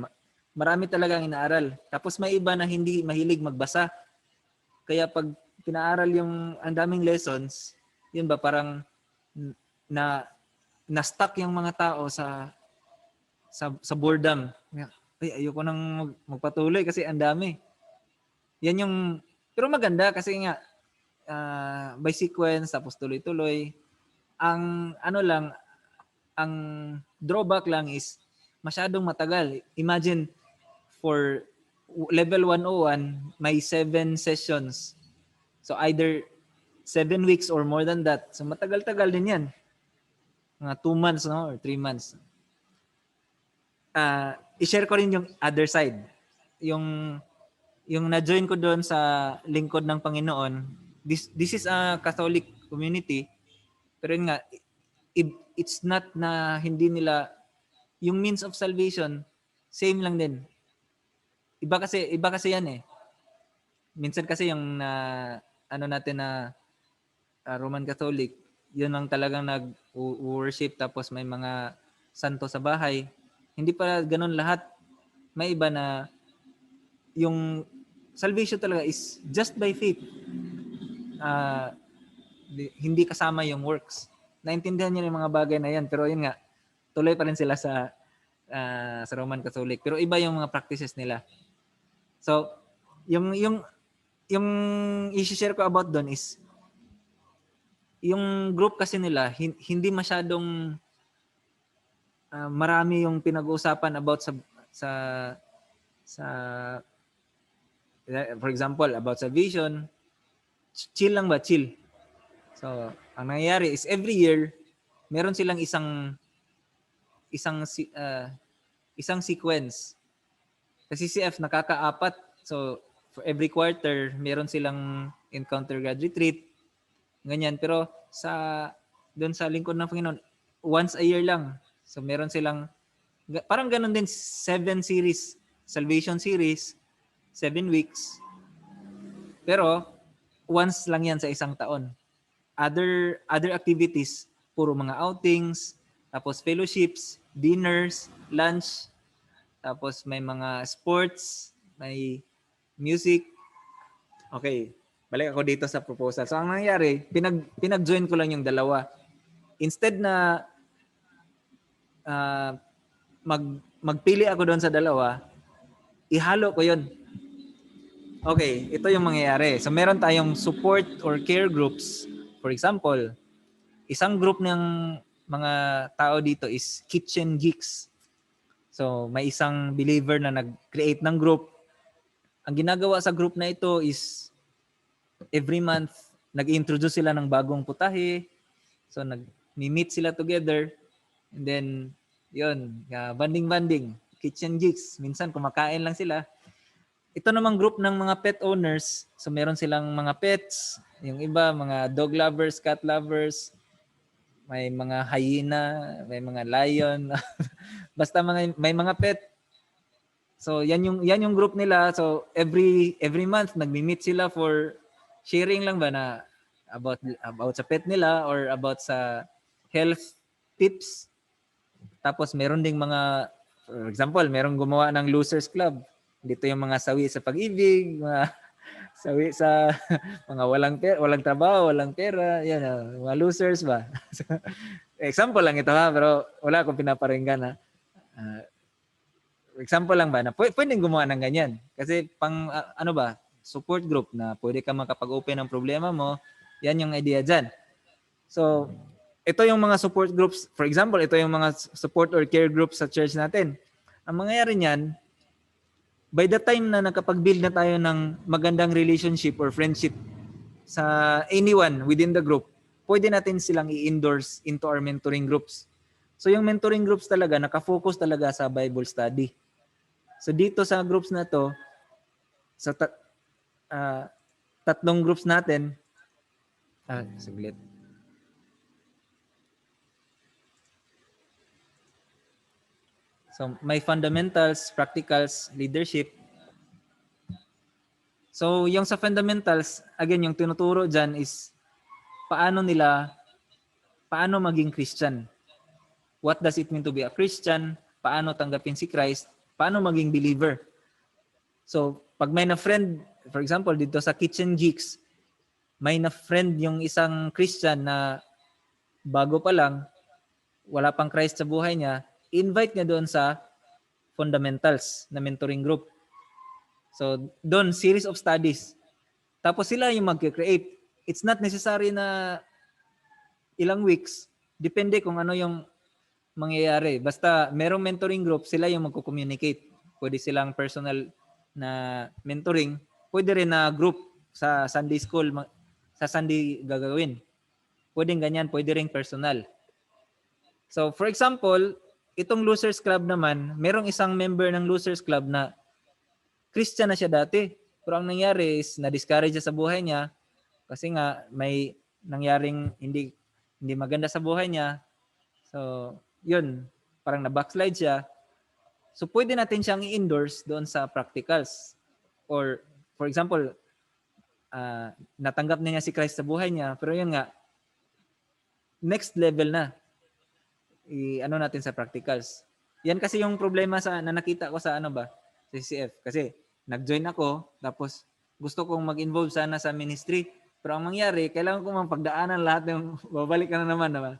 Marami talagang inaaral. Tapos may iba na hindi mahilig magbasa. Kaya pag pinaaral yung ang daming lessons, yun ba parang na-stuck yung mga tao sa boredom. Ay, ayoko nang magpatuloy kasi ang dami. Yan yung, pero maganda kasi nga by sequence tapos tuloy-tuloy. Ang ang drawback lang is masyadong matagal. Imagine for level 101, may 7 sessions. So either 7 weeks or more than that. So matagal-tagal din yan. Mga 2 months no? Or 3 months. I-share ko rin yung other side. Yung na-join ko doon sa lingkod ng Panginoon. This is a Catholic community. Pero yun nga, it's not na hindi nila yung means of salvation, same lang din. Iba kasi yan eh. Minsan kasi yung natin na Roman Catholic, yun lang talagang nag-worship tapos may mga santo sa bahay. Hindi pa ganun lahat. May iba na yung salvation talaga is just by faith. Hindi kasama yung works. Naintindihan niyo yung mga bagay na yan, pero yun nga, tuloy pa rin sila sa Roman Catholic. Pero iba yung mga practices nila. So, yung i-share ko about doon is yung group kasi nila hindi masyadong marami yung pinag-uusapan about sa for example about salvation. Chill lang ba? Chill. So, ang nangyayari is every year meron silang isang sequence. Kasi CF nakaka-4. So, for every quarter, meron silang encounter God retreat. Ganyan. Pero doon sa lingkod ng Panginoon, once a year lang. So, meron silang, parang ganun din, 7 series. Salvation series, 7 weeks. Pero, once lang yan sa isang taon. Other activities, puro mga outings, tapos fellowships, dinners, lunch, tapos may mga sports, may music. Okay, balik ako dito sa proposal. So ang nangyari, pinag-join ko lang yung dalawa. Instead na magpili ako doon sa dalawa, ihalo ko yun. Okay, ito yung mangyayari. So meron tayong support or care groups. For example, isang group ng mga tao dito is kitchen geeks. So, may isang believer na nag-create ng group. Ang ginagawa sa group na ito is every month, nag-introduce sila ng bagong putahe. So, nag-meet sila together. And then, yun, banding-banding, kitchen geeks. Minsan, kumakain lang sila. Ito namang group ng mga pet owners. So, meron silang mga pets. Yung iba, mga dog lovers, cat lovers. May mga hyena, may mga lion. Basta may mga pet. So, yan yung group nila. So, every month, nagmi-meet sila for sharing lang ba na about sa pet nila or about sa health tips. Tapos meron ding mga, for example, meron gumawa ng Losers Club. Dito yung mga sawi sa pag-ibig, mga sawi sa mga walang trabaho, walang pera, yan, mga losers ba. Example lang ito ha, pero wala akong pinaparinggan ha. Example lang ba na pwedeng gumawa ng ganyan. Kasi pang ano ba, support group na pwede ka makapag-open ng problema mo, yan yung idea dyan. So, ito yung mga support groups. For example, ito yung mga support or care groups sa church natin. Ang mangyayari niyan, by the time na nakapag-build na tayo ng magandang relationship or friendship sa anyone within the group, pwede natin silang i-endorse into our mentoring groups. So yung mentoring groups talaga, nakafocus talaga sa Bible study. So dito sa groups na to, sa tatlong groups natin, saglit. So may fundamentals, practicals, leadership. So yung sa fundamentals, again, yung tinuturo dyan is paano maging Christian. What does it mean to be a Christian? Paano tanggapin si Christ? Paano maging believer? So pag may na-friend, for example, dito sa Kitchen Geeks, may na-friend yung isang Christian na bago pa lang, wala pang Christ sa buhay niya, invite niya doon sa fundamentals na mentoring group. So, doon, series of studies. Tapos sila yung mag-create. It's not necessary na ilang weeks. Depende kung ano yung mangyayari. Basta merong mentoring group, sila yung magko-communicate. Pwede silang personal na mentoring. Pwede rin na group sa Sunday school, sa Sunday gagawin. Pwedeng ganyan, pwede rin personal. So, for example, itong Losers Club naman, merong isang member ng Losers Club na Christian na siya dati. Pero ang nangyari is na-discourage siya sa buhay niya kasi nga may nangyaring hindi maganda sa buhay niya. So, yun, parang na-backslide siya. So, pwede natin siyang i-endorse doon sa practicals. Or, for example, natanggap na niya si Christ sa buhay niya, pero yun nga, next level na. I-ano natin sa practicals. Yan kasi yung problema na nakita ko sa sa CCF. Kasi nag-join ako, tapos gusto kong mag-involve sana sa ministry. Pero ang mangyari, kailangan ko mang pagdaanan lahat ng babalik ka na naman. Diba?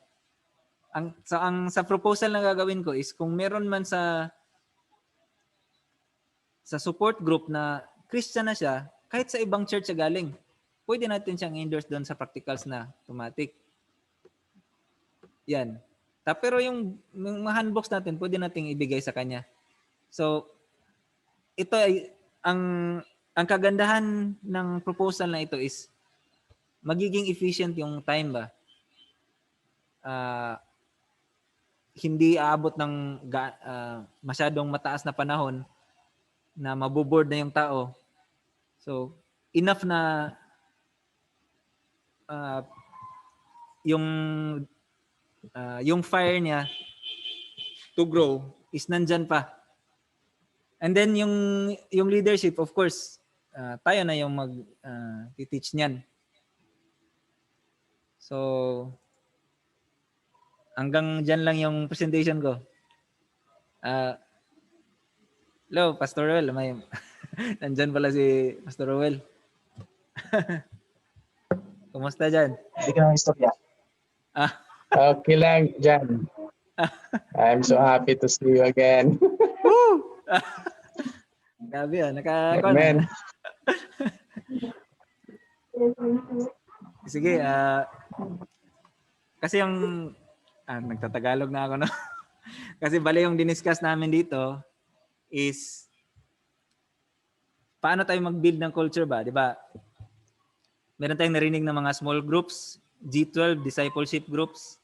Sa proposal na gagawin ko is kung meron man sa support group na Christian na siya, kahit sa ibang church siya galing, pwede natin siyang endorse doon sa practicals na automatic. Yan. Pero yung mga handbooks natin, pwede nating ibigay sa kanya. So, ito ay, ang kagandahan ng proposal na ito is, magiging efficient yung time ba? Hindi aabot ng masyadong mataas na panahon na maboboard na yung tao. So, enough na yung fire niya to grow is nandyan pa. And then yung leadership, of course, tayo na yung mag-teach niyan. So, hanggang dyan lang yung presentation ko. Hello, Pastor Roel. Nandyan pala si Pastor Roel. Kumusta dyan? Hindi ka nang istorya. Okay lang, Jan. I'm so happy to see you again. Woo! Grabe Amen. Sige, kasi Nagtatagalog na ako, no? Kasi bali yung diniscuss namin dito is paano tayo mag-build ng culture ba, di ba? Meron tayong narinig ng mga small groups, G12, discipleship groups.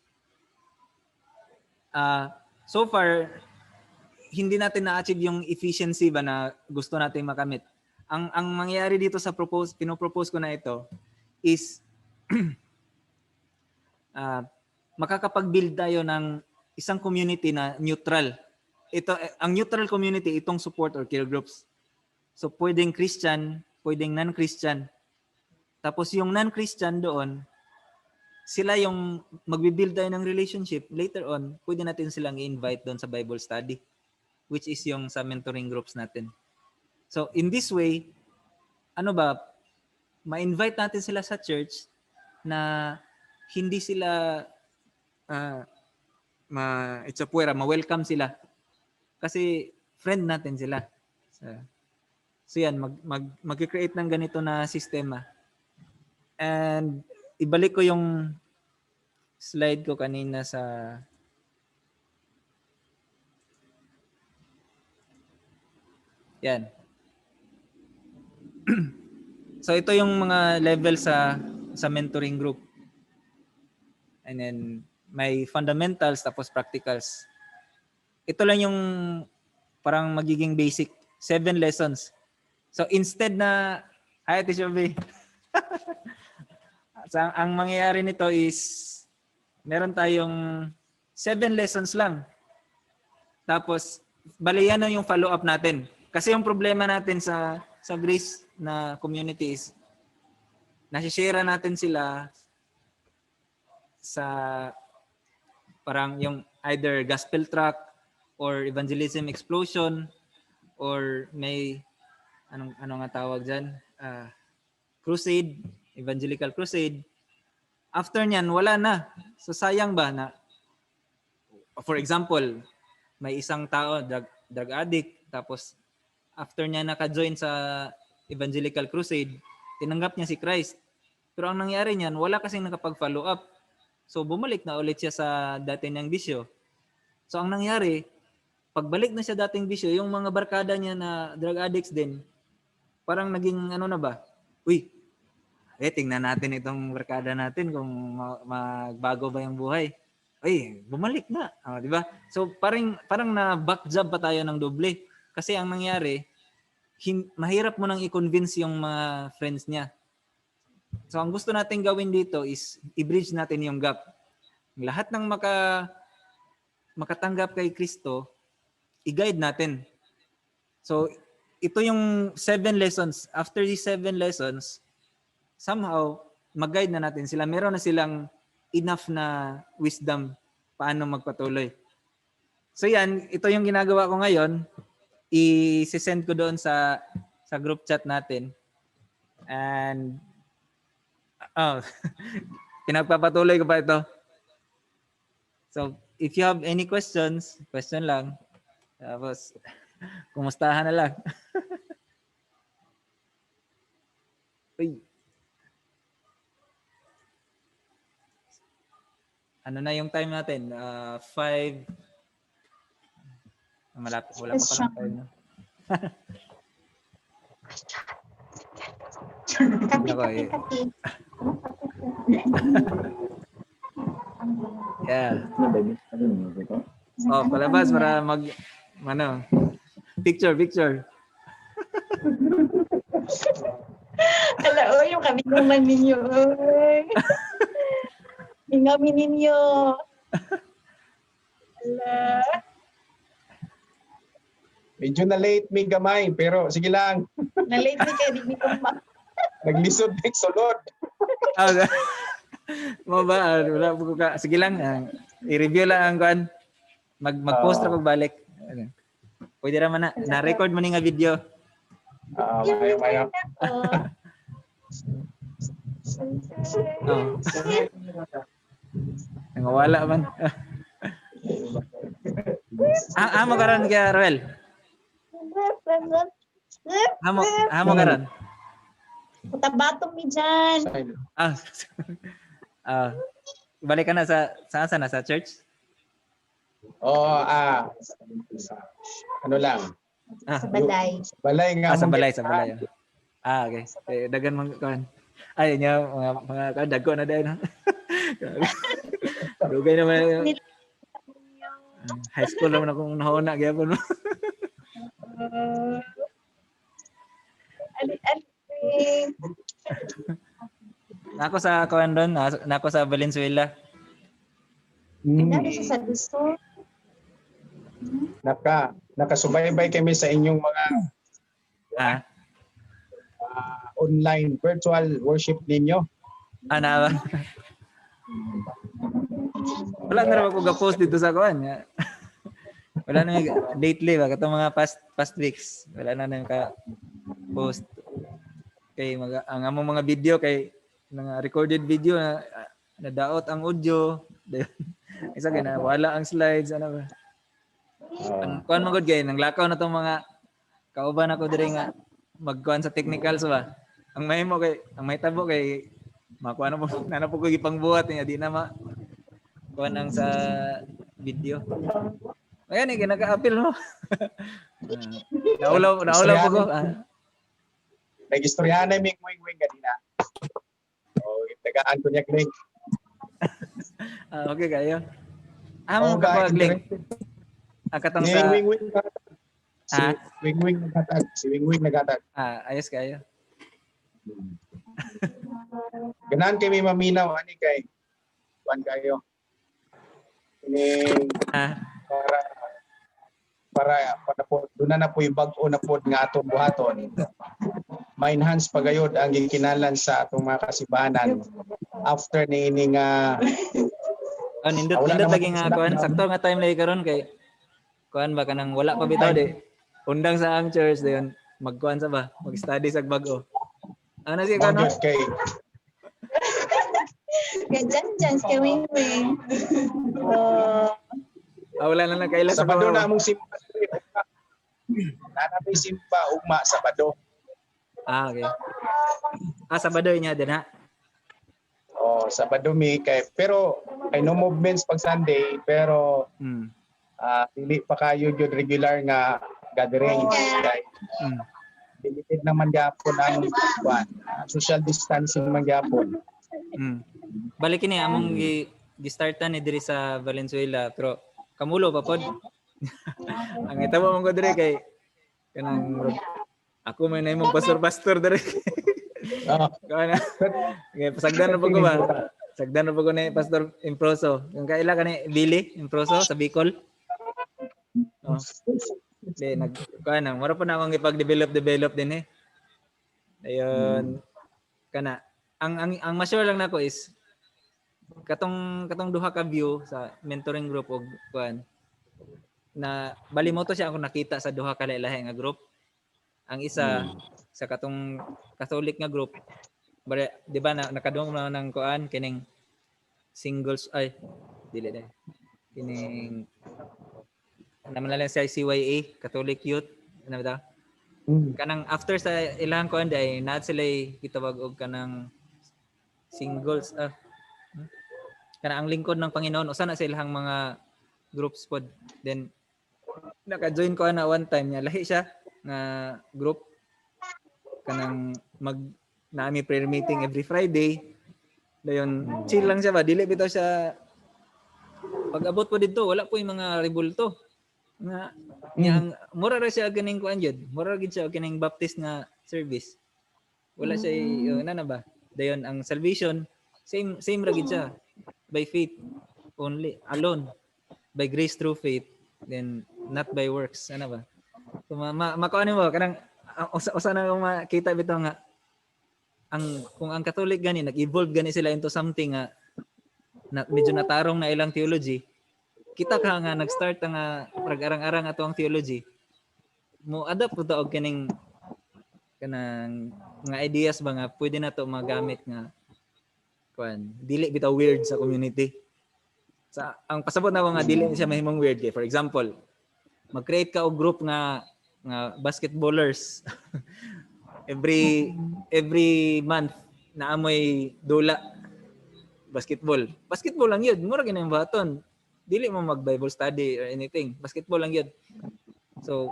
So far, hindi natin na-achieve yung efficiency ba na gusto nating makamit. Ang mangyayari dito sa pinopropose ko na ito is makakapag-build tayo ng isang community na neutral. Ang neutral community, itong support or care groups. So pwedeng Christian, pwedeng non-Christian. Tapos yung non-Christian doon, sila yung magbi-build tayo ng relationship. Later on, pwede natin silang i-invite doon sa Bible study, which is yung sa mentoring groups natin. So in this way, ma-invite natin sila sa church na hindi sila ma-welcome sila. Kasi friend natin sila. So yan, mag-create ng ganito na sistema. And ibalik ko yung slide ko kanina sa yan. So ito yung mga level sa mentoring group. And then may fundamentals tapos practicals. Ito lang yung parang magiging basic 7 lessons. So instead na Teacher B. So, ang mangyayari nito is meron tayong 7 lessons lang. Tapos bali yan na yung follow-up natin. Kasi yung problema natin sa Grace na community is nasi-share natin sila sa parang yung either gospel track or evangelism explosion or may ano nga tawag dyan? Crusade, evangelical crusade. After nyan, wala na. So sayang ba na, for example, may isang tao, drug addict, tapos after niya naka-join sa evangelical crusade, tinanggap niya si Christ. Pero ang nangyari niyan, wala kasing nakapag-follow up. So bumalik na ulit siya sa dati niyang bisyo. So ang nangyari, pagbalik na siya dating bisyo, yung mga barkada niya na drug addicts din, parang naging tingnan natin itong barkada natin kung magbago ba yung buhay. Bumalik na. Di ba? So parang na back job pa tayo ng doble. Kasi ang nangyari, mahirap mo nang i-convince yung mga friends niya. So ang gusto natin gawin dito is i-bridge natin yung gap. Lahat ng makatanggap kay Kristo, i-guide natin. So ito yung 7 lessons. After these 7 lessons, somehow mag-guide na natin sila. Meron na silang enough na wisdom paano magpatuloy. So yan, ito yung ginagawa ko ngayon. I-send ko doon sa group chat natin. And pinagpapatuloy ko pa ito. So if you have any questions, question lang. Tapos kumustahan na lang. Ano na yung time natin? 5. Malapit. Wala pa palang time. No? Yeah. Palabas para picture. Hello, yung kami naman ninyo. Ingami ninyo. Hala. Medyo na late may gamay, pero sige lang. Na-late ni ka, di ko Naglisod, sulod. Wala po ka. Sige lang, i-review lang ang kuan. Mag-post na pagbalik. Pwede naman na-record mo nga video. Mayo. Nangawala man. Amo karon kaya Roel. Amo karon. Tabatong mi dyan. Balik ka na sa church? sa- ano lang. Sa balay. Balay nga Sa mo balay, gid- sa balay. Okay. Dagan mga kuan. Ay niya mga kuan dagko na din. Dugay naman. High school naman akong nahuna gyapon. Nako sa kuan doon, nako sa Valenzuela. Pinari siya sa gusto. Nakasubaybay kami sa inyong mga Ah, online virtual worship ninyo. ana. Wala na raw ako ga-post dito sa kuan. Wala na lately ba katong mga past weeks. Wala na ka post kay ang among mga video kay mga recorded video na nadaot ang audio. Isa kay na wala ang slides ano ba. Kuan man gud kay nang lakaw na tong mga kauban ako diri nga magkuan sa technicals ba. Ang mahimo kay ang mahitabo kay makuha na po nana po ko gipangbuhat niya di na ma kuan ang sa video. Ayan eh, naka-appeal mo. Naulaw po ko. Nagistoryahan na yung wing ganina. Tagaan ko niya link. Okay kayo. Amo ka pag link. Katong Si sa wing naghatag. Si wing naghatag. ayos kayo. Ganahan kay may maminaw ani kay kuan kayo. Ini para po doon na po yung bag-o na po nga atong buhaton. Ma-enhance pagayod ang gikinalan sa atong mga kasibahanan after ni ini nga nindot lagi nga kuan sakto nga time lagi karon kay kuan ba kanang wala pa bitaw di. Undang sa ang church dayon magkuan sa ba, mag-study sa bag-o. Ano si kano? kay Ganyan kay Wing. Wala na kaila sa Sabado na among simpa. Nanapay simpa ugma Sabado. Okay. Sabado niya din ha. Sabado mi kay pero ay no movements pag Sunday pero dili pa kayo jud regular nga gathering kay limited naman gyapon ang social distancing man gyapon. Balik ni among gi-startan ni diri sa Valenzuela pero kamulo pa pod. Ang itabo mong ko diri kay kanang ako may naimong pastor diri. Kana. Kay pasagdan na pag ko ba. Sagdan na pag ko ni Pastor Improso. Yung kaila kani Billy Improso sa Bicol. Kanang mura pa na akong ipag-develop din eh. Ayun. Kana ang ma-share lang nako is katong duha ka view sa mentoring group og kuan na bali mo to siya ako nakita sa duha ka lahi nga group. Ang isa sa katong Catholic nga group bali di ba nakadungog na ng kuan kining singles ay dili na kining naman lang sa CYA Catholic Youth ano ba kanang after sa ilang kuan day na sila gitawag og kanang singles kanang ang lingkod ng Panginoon usa na sa ilang mga groups pod then naka-join ko na one time niya lahi siya nga group kanang naami prayer meeting every Friday dayon chill lang siya ba dili bitaw siya pag abot po dito wala po yung mga rebulto nga yang mura ra siya ganing kuan jud mura gid siya ganing baptist nga service wala siya na ba dayon ang salvation same ra gid siya by faith only alone by grace through faith then not by works ano ba so makuan mo kanang usa na makita bitaw nga kung ang Catholic gani nag-evolve gani sila into something nga na medyo natarong na ilang theology kita ka nga nag-start nga pag-arang-arang ato ang theology mo adapt po og kining kanang mga ideas ba nga pwede na to magamit nga kuan dili bitaw weird sa community sa ang pasabot na nga dili siya mahimong weird kay for example mag-create ka og group nga basketballers every month na amoy dula basketball lang yun mura ginang baton dili mo mag Bible study or anything. Basketball lang yun. So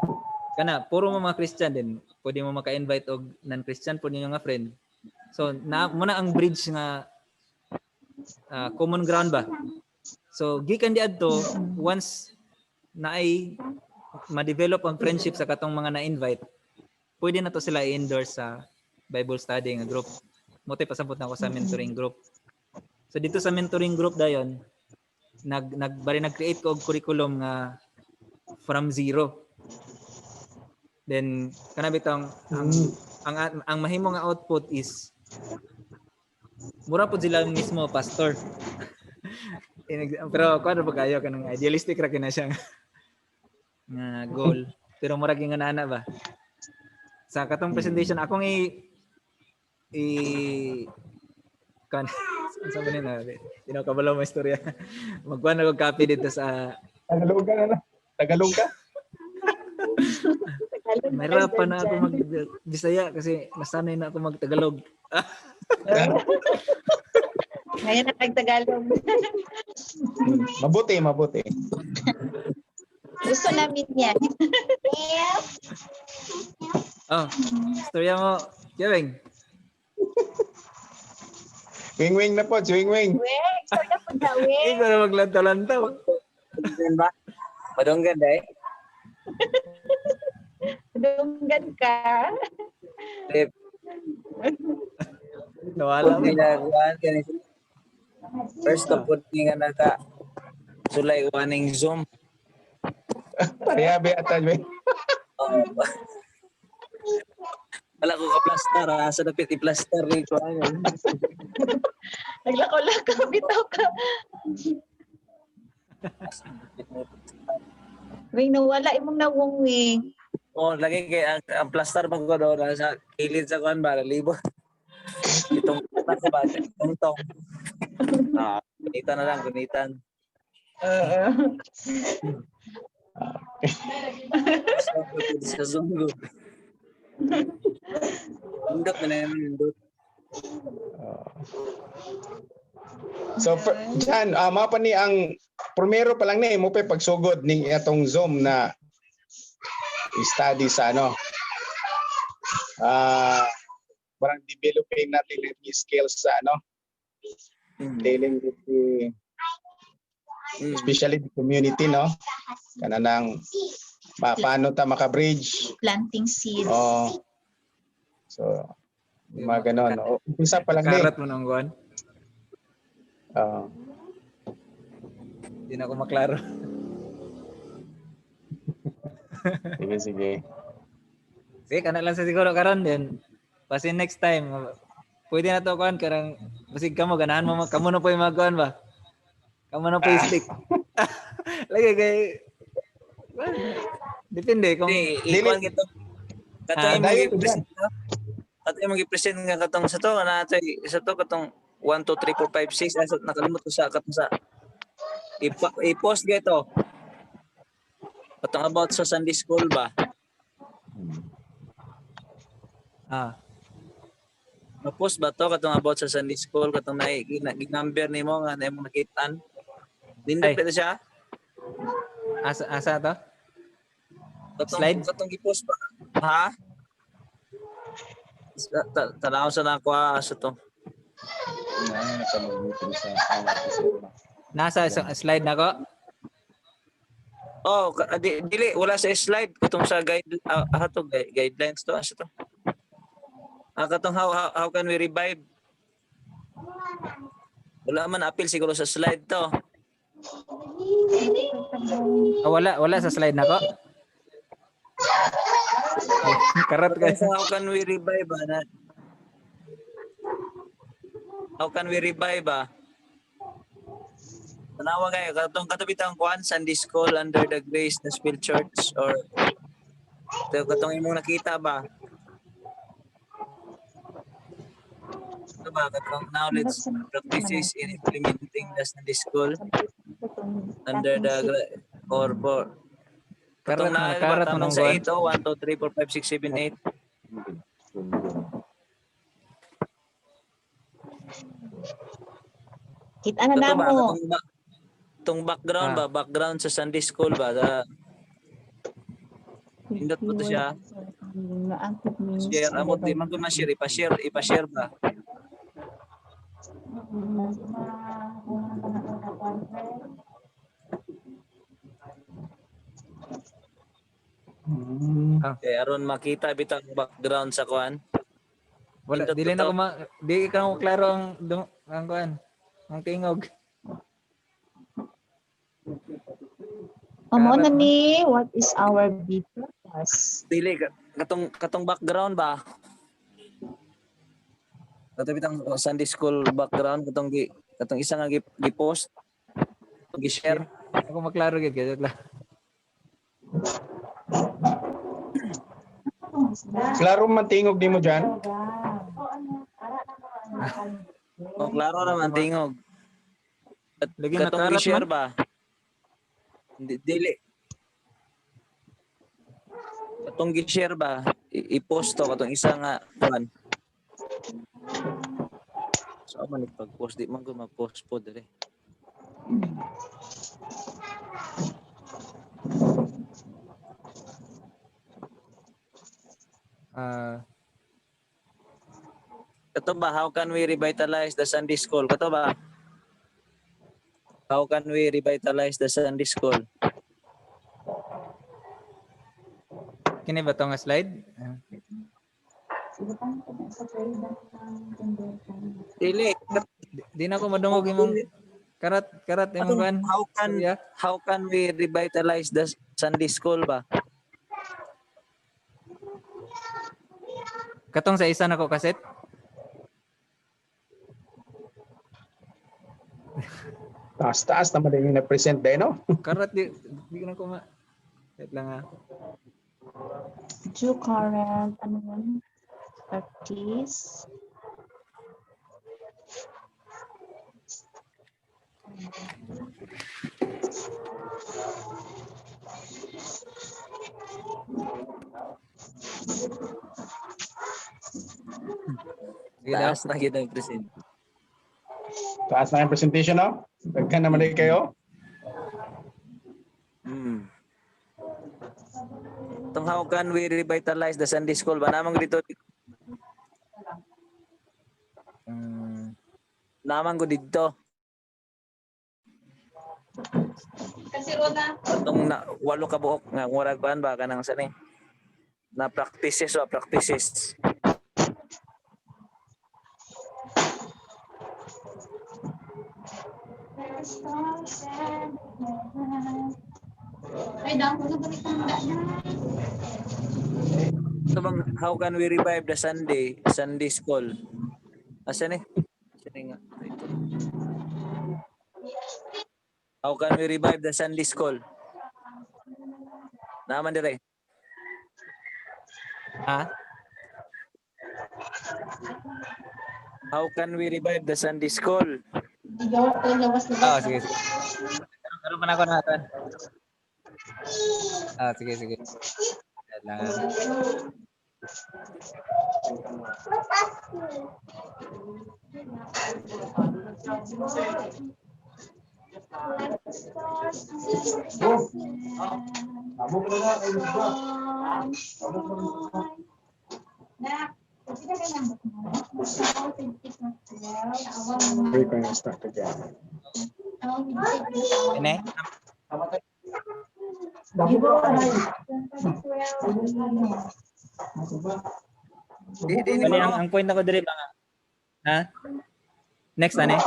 kana puro mo mga Christian din. Pwede mo maka-invite og non-Christian po ninyo nga friend. So na muna ang bridge nga common ground ba. So gikan di adto once na ay ma-develop ang friendship sa katong mga na-invite, pwede na to sila i-endorse sa Bible study nga group. Mote pasabot na ako sa mentoring group. So dito sa mentoring group dayon nag-create ko og curriculum nga from zero. Then kana bitang ang mahimo nga output is mura po sila mismo pastor. Pero kuan ba kayo kanang idealistic ra kina siya nga goal. Pero mura gyud nga nana ba. Sa katong presentation akong kan sa ba na kabalo mo istorya. Magkuan ako copy dito sa Tagalog ka na. Tagalog ka? Mahirapan na ako mag-Bisaya kasi nasanay na ako mag-Tagalog. Ngayon na Tagalog. Mabuti. Gusto namin yan. Oh, istorya mo, Kevin. Wing-wing na po, wing-wing. Weng, sorry na po na, Weng. Ikaw na maglantaw-lantaw. ba? Madunggan dai. Dunggan ka. Nawala mo. Ginagawan kani. First of all, nga naka sulay waning Zoom. Parehabi ata, wing. Wala ko ka-plaster ha. Sa dapit i-plaster rin ko. Naglako-lako, bitaw ka. Weng, nawala imong nawong, Weng. Oh, lagi kay ang plaster pag ko daw sa kilid sa kuan ba libo. Itong sa ba tong. Gunitan na lang, gunitan. Sa Zoom. Indot na naman indot. So, Jan, mapa ni ang primero pa lang mo pa pagsugod ning atong Zoom na study sa parang developing natin yung skills sa dealing with the especially the community, kanang paano ta maka-bridge. Planting seeds. So, mga ganon. Umpisa pa lang Karat mo nang kuan. Hindi na ako maklaro. Sige. Sige, kana lang sa siguro karon din. Kasi next time, pwede na to kuan karang basig kamo ganahan mo kamo na po yung magkuan ba. Kamo na po yung stick. Lagi kay depende kung Ikuan gito. Katong mag-present nga katong sa to na sa to katong 1 2 3 4 5 6 asa nakalimot ko sa katong sa i-post gito. Katong about sa Sunday school ba? Ma-post ba to katong about sa Sunday school katong number nimo nga na imong nakitaan? Dindot pala siya? Asa to? Slide? Katong i-post ba? Ha? Tanaw sa nako sa to. Nasa slide na ko? Oh, dili wala sa slide katong sa guidelines to asa to. Katong how can we revive? Wala man appeal siguro sa slide to. Wala sa slide na ko? Karat ka. How can we revive na? How can we revive Tanawa kayo, katong kuan Sunday School under the Grace Nashville Church or katong imong nakita ba? Ito ba, katong knowledge practices in implementing the Sunday School under the or katong karat mo nang sa kuan. ito 1 2 3 4 5 6 7 8. Kita na mo. Itong background ba? Background sa Sunday school ba? Pindot mo to siya. Share. Amot di man ko ma-share. Ipa-share ba? Okay, aron makita bitang background sa kuan. Wala, Pindot dili ko na to. ko di ka mo klaro ang kuan. Ang tingog. Amo na ni, what is our B plus? Dili katong background ba? Katong bitang Sunday school background katong isa nga gi-post, gi-share. Ako maklaro gid kay lang. Klaro man tingog di mo dyan. Oh, klaro naman tingog. Lagi Katong nakarat gi-share man. ba? Dili. Katong gi-share ba? I-post to katong isa nga kuan. So man pag-post di man ko ma-post po dire. Kato ba, how can we revitalize the Sunday school? Kato ba? How can we revitalize the Sunday school? Kini ba tong slide? Dili. Di na ko madungog imong karat imong kuan. How can we revitalize the Sunday school ba? Katong sa isa nako kaset. Taas-taas naman din yung na-present din, no? Karat di na ko ma. Wait lang ha. Due current, ano yun? Practice. Taas na yun ang present. Taas na yung presentation, no? Daghan naman din kayo. Itong how can we revitalize the Sunday school ba? Namang dito. Namang ko dito. Kasi Rona. Itong walo ka buok nga murag ban ba kanang sani. Na practices. Ay, damo na balik ang daan. Ito bang how can we revive the Sunday school? Asa ni? Sini nga. Ito. How can we revive the Sunday school? Naman dire. Ha? How can we revive the Sunday school? Sige. Ano man ako natin? Sige. Wait lang. We're going to start again. Ini? Bali, ang point ako diri mga. Ha? Next ano?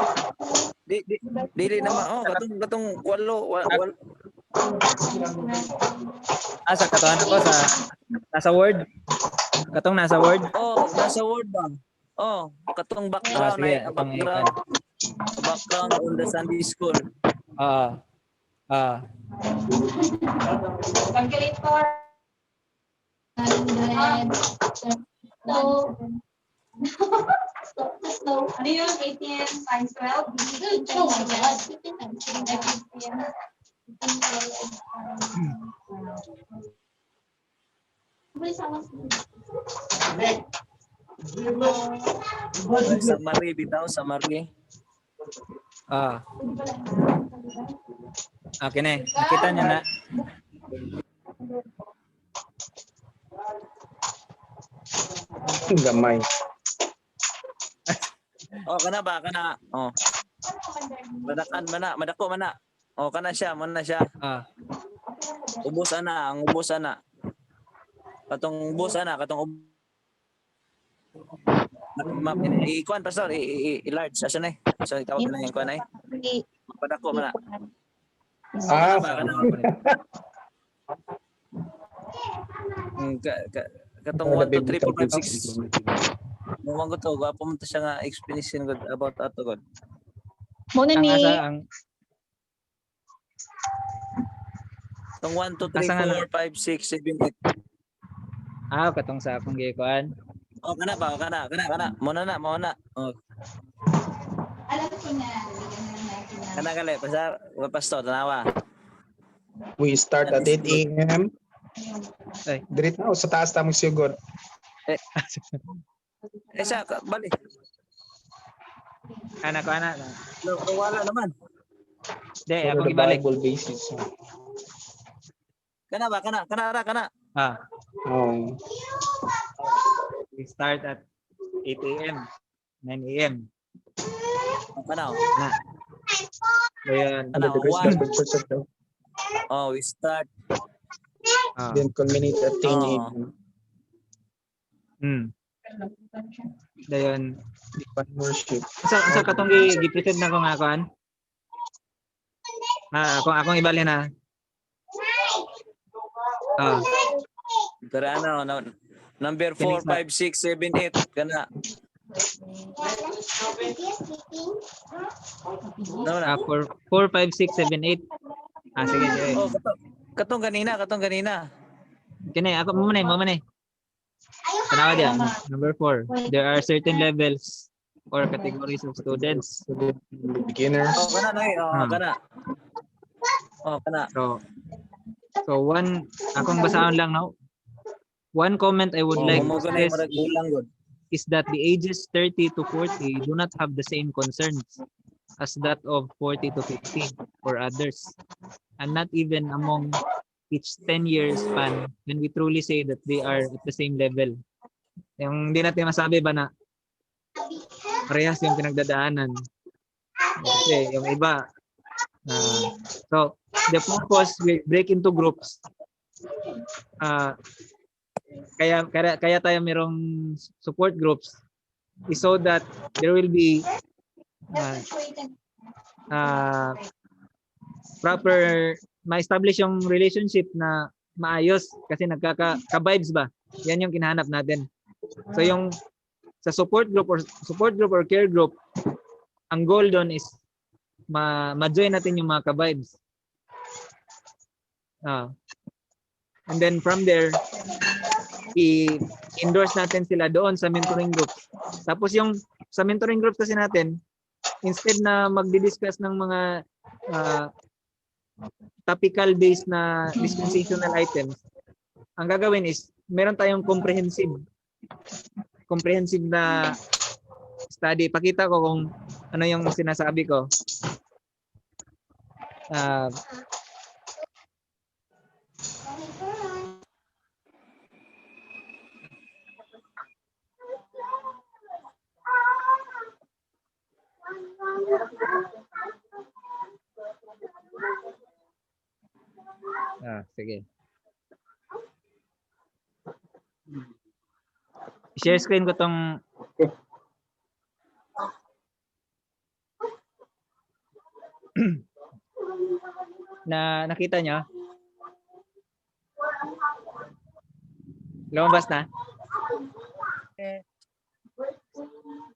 Dili naman katong walo. Sa katuan ako sa nasa Word. Katong nasa Word. Oh, nasa Word ba? Oh, katong background sige, background on the Sunday school. Calculator. So, ano yun? 18 times 12? 15 times 12. Summary bitaw, summary. Ah. Okay na. Nakita niyo na. Gamay. Oh, kana ba? Kana. Oh. Madakan mana, madako mana. Oh, kana siya, man na siya. Ah. Ubos ana, ang ubos ana. Katong ubos ana, ikuan pastor, i-large asa na. So itawag na yung kuan ay. Padako mana. Ah, Kana. Katong 1 2 3 4 5 6. Mo ko to, gwapo mo to siya nga explanation god about ato god. Muna Ang ni asa ang Tong 1 2 3 Asa nga 4 5 6 7 8. katong sa akong gikuan. Oh, kana ba? Kana. Muna na. Oh. Kana kale, pastor, tanawa. we start at 8 a.m. Ay. Dirit na sa taas tamang siguro. Siya, bali. Anak ko anak. Wala naman. Di, For akong the ibalik. Bible basis. Kana ba? Kana. Ah, Oh. we start at 8 a.m. 9 a.m. Kana. Ayun. Under the grace One. of the church of God. Oh, we start. Ah. Then culminate at 10 Oh. a.m. Dayon. Worship. Sa katong gi-present na ko nga kuan. Akong ibalik na. Ah, Pero ano, number 4 5 6 7 8 kana. No na. 4 5 6 7 8. Sige. Oh, katong ganina. Kini ako mo man. Tanawa diyan. Number 4. There are certain levels or categories of students. Beginners. Oh, kana na. Ah. Kana. Oh, kana. So one akong basahon lang now. One comment I would like to stress is that the ages 30 to 40 do not have the same concerns as that of 40 to 50 or others, and not even among each 10 years span when we truly say that they are at the same level. Yung hindi natin masabi ba na parehas yung pinagdadaanan. Kasi yung iba so the purpose we break into groups. Kaya tayo merong support groups is so that there will be proper ma-establish yung relationship na maayos kasi nagkaka-vibes ba? Yan yung kinahanap natin. So yung sa support group or care group, ang goal doon is ma-join natin yung mga ka-vibes. And then from there, i-endorse natin sila doon sa mentoring group. Tapos yung sa mentoring group kasi natin, instead na magdi-discuss ng mga topical based na dispensational items, ang gagawin is meron tayong comprehensive na study. Pakita ko kung ano yung sinasabi ko. Sige. Share screen ko tong na nakita nyo? Lumabas na?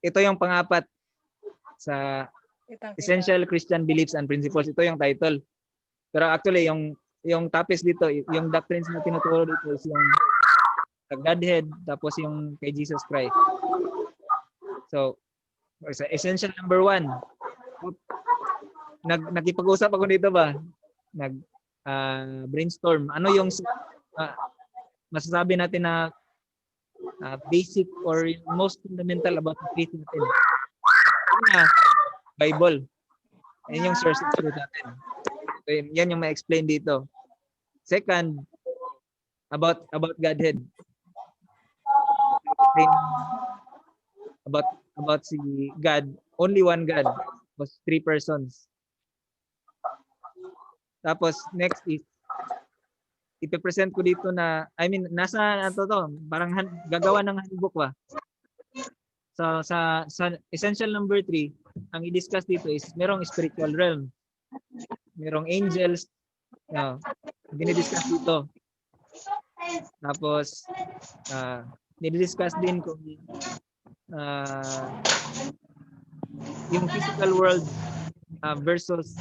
Ito yung pang-apat sa Essential Christian Beliefs and Principles. Ito yung title. Pero actually, yung topics dito, yung doctrines na tinuturo dito is yung Godhead, tapos yung kay Jesus Christ. So, essential number 1. Nakipag-usap ako dito ba? Brainstorm. Ano yung masasabi natin na basic or most fundamental about the faith natin? Bible. Yan yung source of truth natin. So, yan yung ma-explain dito. Second, about Godhead. Explain about si God, only one God was 3 persons. Tapos next is ipe-present ko dito na, I mean, nasa to, parang gagawa ng handbook ba. So sa essential number 3, ang i-discuss dito is merong spiritual realm. Merong angels, dinidiscuss dito. Tapos dinidiscuss din kung yung physical world versus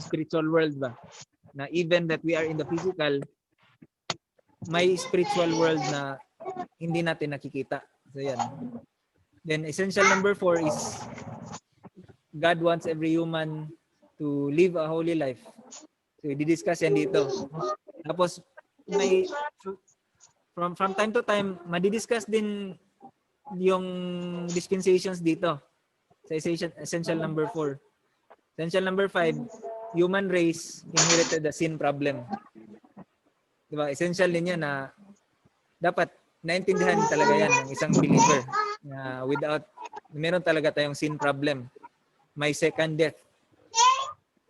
spiritual world ba, na even that we are in the physical, may spiritual world na hindi natin nakikita. So yan. Then essential number 4 is God wants every human to live a holy life. So i-discuss yan dito. Tapos may from time to time madi-discuss din yung dispensations dito sa essential number 4. Essential number 5, human race inherited the sin problem. Diba? Essential din yan na dapat naintindihan talaga yan ng isang believer na meron talaga tayong sin problem. May second death.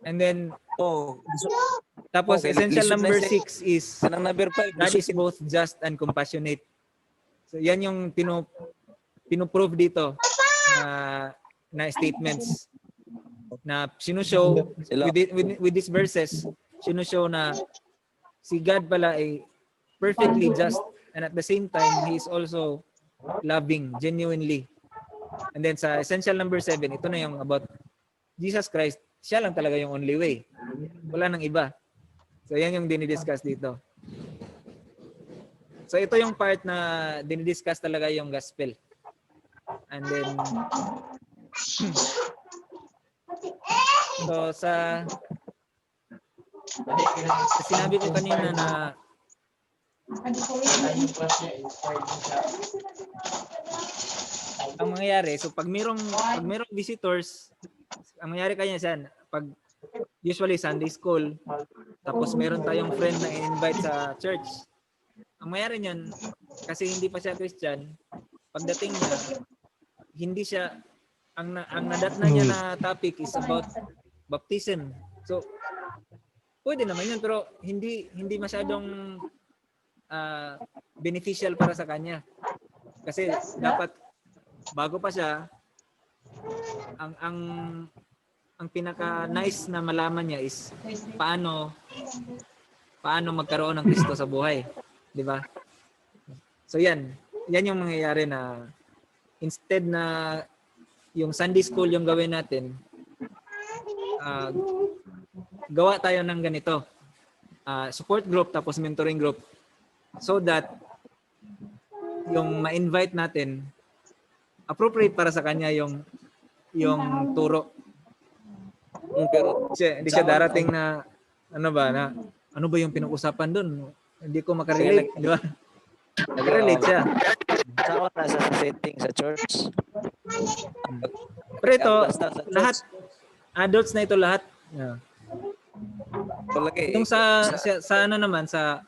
And then, tapos essential number 6 is number 5, God is both just and compassionate. So yan yung pinoprove dito na statements na sinushow with these verses, sinushow na si God pala ay perfectly just and at the same time He is also loving genuinely. And then sa essential number 7, ito na yung about Jesus Christ, siya lang talaga yung only way. Wala nang iba. So yan yung dinidiscuss dito. So ito yung part na dinidiscuss talaga yung gospel. And then so sinabi ko kanina na ang mangyayari, so pag merong visitors, ang mangyayari kanya yan, pag usually Sunday school, tapos meron tayong friend na in-invite sa church, ang mangyayari niyan, kasi hindi pa siya Christian, pagdating niya, hindi siya, ang nadatna niya na topic is about baptism. So, pwede naman yun, pero hindi masyadong beneficial para sa kanya. Kasi dapat, bago pa siya, ang pinaka-nice na malaman niya is paano magkaroon ng Kristo sa buhay. Di ba? So yan yung mangyayari na instead na yung Sunday school yung gawin natin, gawa tayo ng ganito. Support group tapos mentoring group so that yung ma-invite natin appropriate para sa kanya yung turo. Pero hindi siya darating na ano ba yung pinag-usapan doon? Hindi ko makarelate, di ba? Makarelate siya. Saka nasa setting sa church. Pero ito, lahat adults na ito lahat. Yeah. Yung sa ano naman sa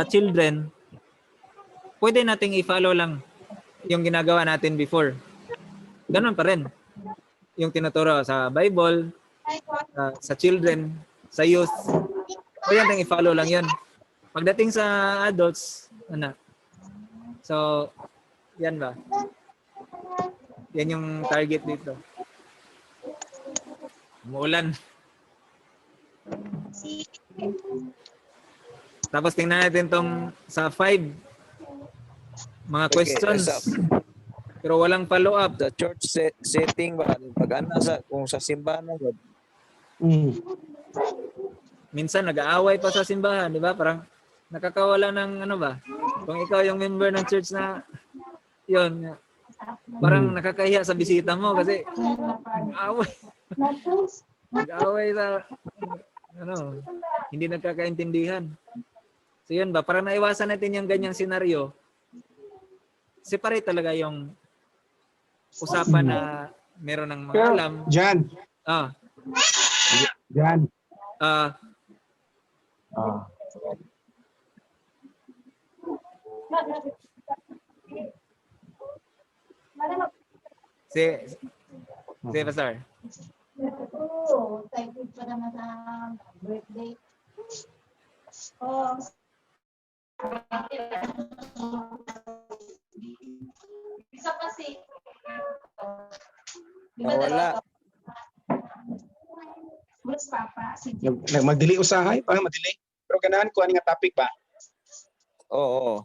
children, pwede nating i-follow lang yung ginagawa natin before. Ganun pa rin. Yung tinuturo sa Bible, sa children, sa youth, pwede nating i-follow lang yun. Pagdating sa adults, so, yan ba? Yan yung target dito. Umuulan. Tapos tingnan natin tong sa 5 mga questions. Pero walang follow-up. The church setting ba? Kung sa simbahan na. Minsan nag-aaway pa sa simbahan, di ba? Parang nakakawala ng ano ba? Kung ikaw yung member ng church na yun, parang nakakahiya sa bisita mo kasi nag-aaway sa hindi nagkakaintindihan. So yun ba, para naiwasan natin yung ganyang senaryo, separate talaga yung usapan na meron ng mga alam. Jan. Jan. Ah, Ah. si Pastor. Oo, excited pa naman sa birthday. Oh, isa kasi. Nawala. Mas papa, si Magdili usahay, pa madili. Pero ganahan ko ani nga topic ba? Oo.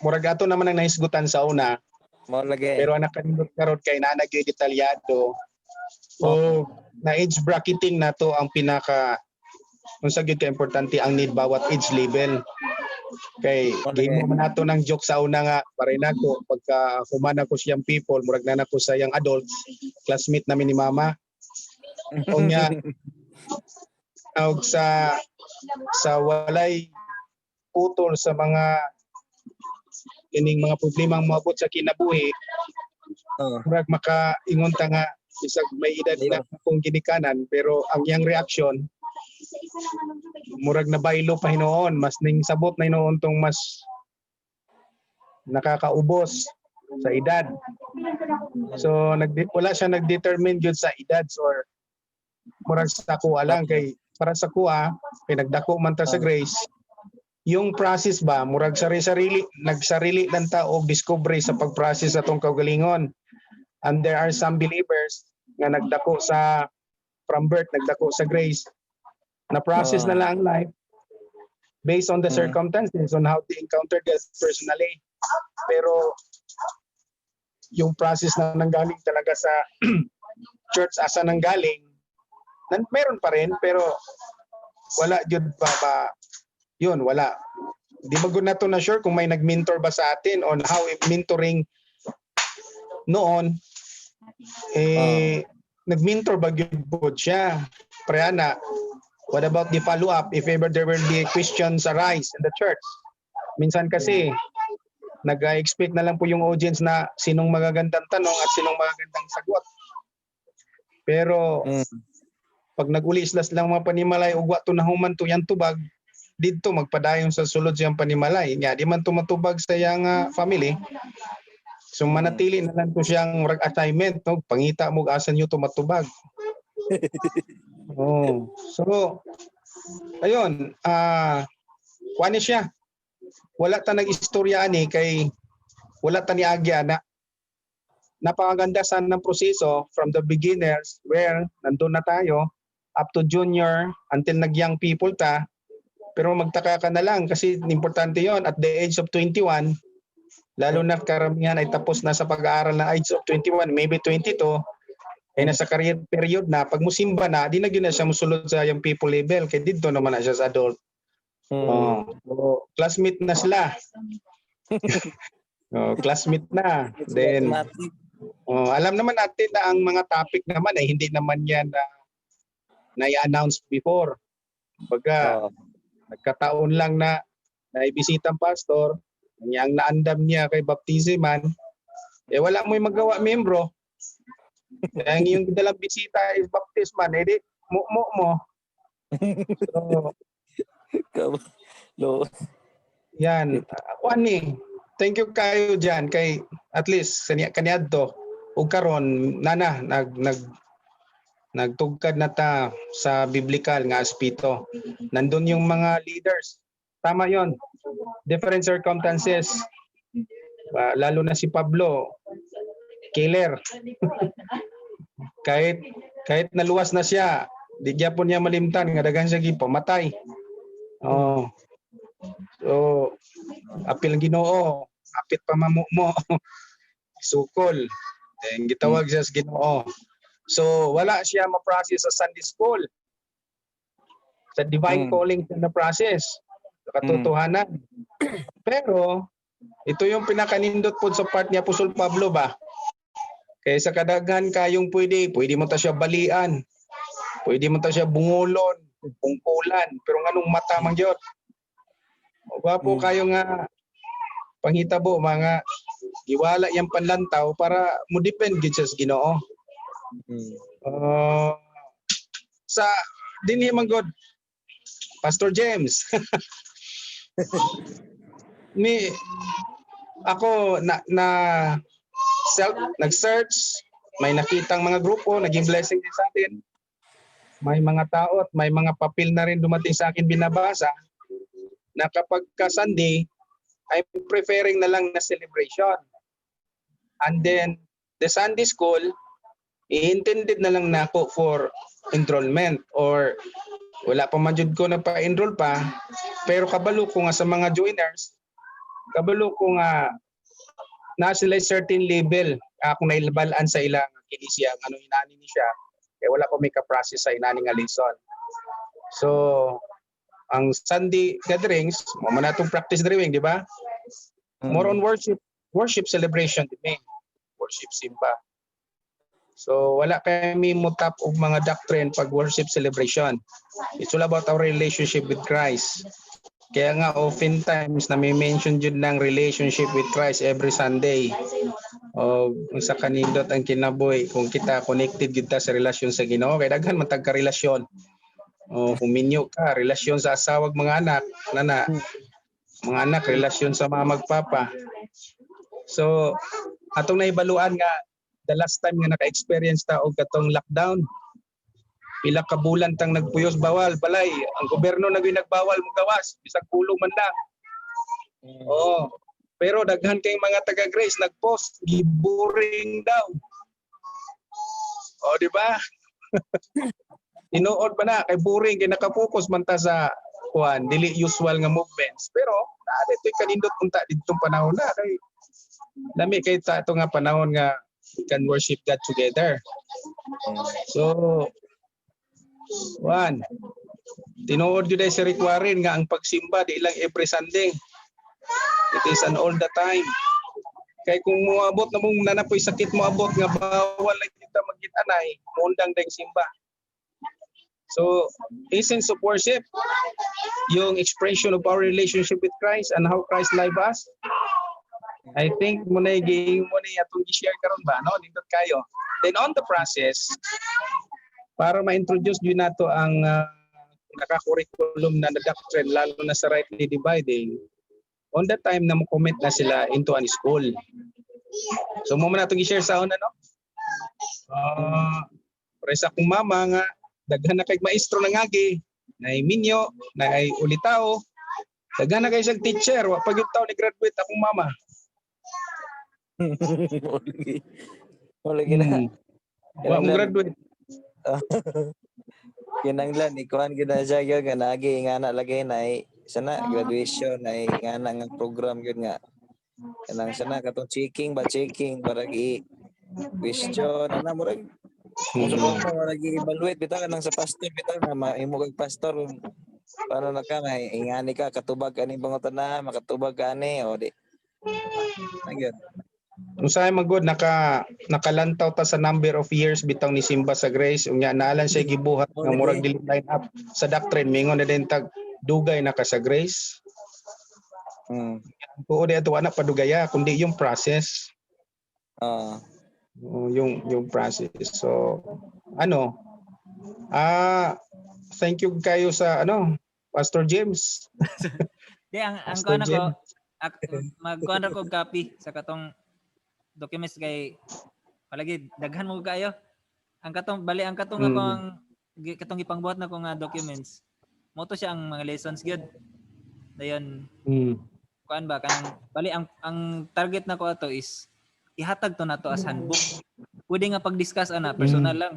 Murag ato naman ang nahisgutan sa una, Mo lagi. pero ang nakanindot karon kay nanag gyud detalyado. O na age bracketing na to ang pinaka unsa gyud ka importante ang need bawat age level. Kay game mo man nato ng joke sa una nga paray nako pagka humana ko siyang people murag na nako sa yang adults classmate namin ni mama. O nya og sa walay putol sa mga kining mga problemang moabot sa kinabuhi, murag makaingon ta nga bisag may edad na akong ginikanan pero ang yang reaction murag na baylo pa hinoon, mas ning sabot na hinoon tong mas nakakaubos sa edad. So wala siya nagdetermine gyud sa edad or murag sa kuha lang kay para sa kuha kay nagdako man ta sa grace yung process ba murag sarili nagsarili lang ta og discovery sa pag-process atong kaugalingon, and there are some believers nga nagdako sa from birth nagdako sa grace na process na lang ang life based on the circumstances on how they encountered God personally, pero yung process na nanggaling talaga sa church asa nanggaling meron pa rin pero wala jud pa yun, wala. Di ba na to na sure kung may nag-mentor ba sa atin on how mentoring noon. Nag-mentor ba yun po siya? Priyana, what about the follow-up if ever there will be questions arise in the church? Minsan kasi, nag-expect na lang po yung audience na sinong magagandang tanong at sinong magagandang sagot. Pero, pag nag-ulislas lang mga panimalay, ugwa to na human to yan tubag, dito magpadayon sa sulod siyang panimalay nya di man tumatubag sa iyang family, so manatili na lang to siyang assignment no pangita mo asan niyo tumatubag. So ayun kuan siya wala ta nag-istorya ani kay wala ta ni agya na napakaganda sana ng proseso from the beginners where nandun na tayo up to junior until nag-young people ta. Pero magtaka ka na lang kasi importante yon at the age of 21, lalo na karamihan ay tapos na sa pag-aaral na age of 21, maybe 22, ay nasa career period na. Pag musimba na, di na yun na siya musulod sa yung people level. Kaya dito naman na siya sa adult. So, classmate na sila. Classmate na. Then, alam naman natin na ang mga topic naman ay hindi naman yan na i-announce before. Baga, nagkataon lang na naibisita ang pastor, ang naandam niya kay baptisman, wala mo yung magawa membro. Ang yung dalang bisita is baptisman, di mo. So, yan. Thank you kayo dyan kay at least kaniadto ug karon nana nagtugkad na ta sa biblical nga aspito. Nandun yung mga leaders. Tama yon. Different circumstances. Lalo na si Pablo, killer. kahit naluwas na siya, di gyapon niya malimtan nga daghan siya gipamatay. So, apil Ginoo, apit pa mo. Sukol. Then gitawag siya sa Ginoo. So, wala siya ma-process sa Sunday school. Sa divine calling siya na-process. Sa katotohanan. Pero, ito yung pinakanindot po sa part ni Apostol Pablo ba? Kaya sa kadaghan kayong pwede mo ta siya balian. Pwede mo ta siya bungulon, bungkulan. Pero nganong mata mang Diyos. Wapo kayo nga panghitabo, mga iwala yung panlantaw para mo depend gid sa Ginoo. Sa dinhi man god Pastor James. Ni ako na nag-search, may nakitang mga grupo, naging blessing din sa atin. May mga tao at may mga papel na rin dumating sa akin binabasa na kapag ka Sunday, I'm preferring na lang na celebration. And then, the Sunday school, i-intended na lang na ako for enrollment or wala pa man jud ko na pa-enroll pa, pero kabalo ko nga sa mga joiners, kabalo ko nga na sila certain level kung nailabalaan sa ilang kinisya ano inani ni siya kaya wala pa may ka-process sa inani nga lesson. So ang Sunday gatherings mo man atong practice drawing, di ba? More on worship celebration di ba? Worship simba. So wala kami mo tap og mga doctrine pag worship celebration. It's all about our relationship with Christ. Kaya nga oftentimes na may mention jud ng relationship with Christ every Sunday. O sa kanindot ang kinabuhi kung kita connected kita sa relasyon sa Ginoo kay daghan man tagka relasyon. O kung minyo ka relasyon sa asawag mga anak, nana. Mga anak relasyon sa mga magpapa. So atong naibaluan nga the last time nga naka-experience ta og katong lockdown, pila ka bulan tang nagpuyos bawal balay, ang gobyerno nagbawal mo gawas bisag kulong man lang. Oh, pero daghan kay mga taga Grace nagpost giboring daw. Oh, di ba? Tinuod ba na kay boring kay nakapokus man ta sa kuan dili usual nga movements. Pero naa ditoy kanindot unta didtong panahon na kay lami kay ta nga panahon nga we can worship God together. So, one, tinuod yun si Rick Warren nga ang pagsimba di lang every Sunday. It is an all the time. Kaya kung muabot na mong nanapoy sakit mo abot nga bawal lang kita magkitanay, muundang dahil simba. So, essence of worship, yung expression of our relationship with Christ and how Christ live us, I think muna atong i-share karon ba no nindot kayo. Then on the process para ma-introduce din nato ang naka-curriculum na doctrine lalo na sa rightly dividing. On that time na mo commit na sila into an school. So mo man atong i-share sa una no. Presa kong mama nga daghan na kay maestro nangagi, nay minyo, nay ulitaw. Daghan na kay siyang teacher, wa pag taw ni graduate akong mama. Wala gina. Wa mo graduate. Kinanglan ikuan gina siya gyud nga nagi nga na lagay na sana graduation na nga na nga program gyud nga. Kanang sana katong checking para question ana murag para gi-evaluate bitaw kanang sa pastor bitaw na mahimo kag pastor paano na ka ingani ka katubag kaning pangutana makatubag kani o di. Nagyan. Usahay magod nakalantaw ta sa number of years bitaw ni Simba sa Grace unya naalan siya gibuhat nga murag dili line up sa doctrine mingon na din tag dugay na ka sa Grace. Tuod ato ana padugaya kundi yung process. Yung process. So thank you kayo sa Pastor James. Di ang kuan ako magkuan ko copy sa katong documents kay palagi daghan mo kayo. Ang katong akong katong ipangbuhat na ko nga documents. Mo to siya ang mga lessons gyud. Dayon. Kuan ba kanang bali ang target na ko ato is ihatag to nato as handbook. Pwede nga pag-discuss personal lang.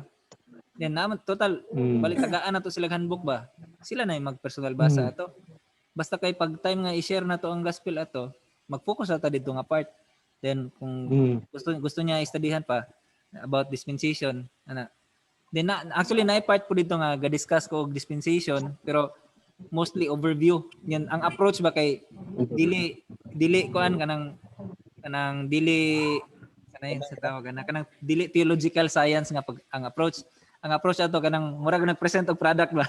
Then naman total balik tagaan na to sila handbook ba. Sila na yung mag-personal basa ato. Basta kay pag time nga i-share na to ang gospel ato, mag-focus ata dito nga part. Then kung gusto niya i-studyhan pa about dispensation then actually na part po dito nga ga-discuss ko og dispensation pero mostly overview. Yan ang approach ba kay dili kuan kanang dili sa tawag kanang dili theological science nga ang approach ato kanang murag nag-present og product ba.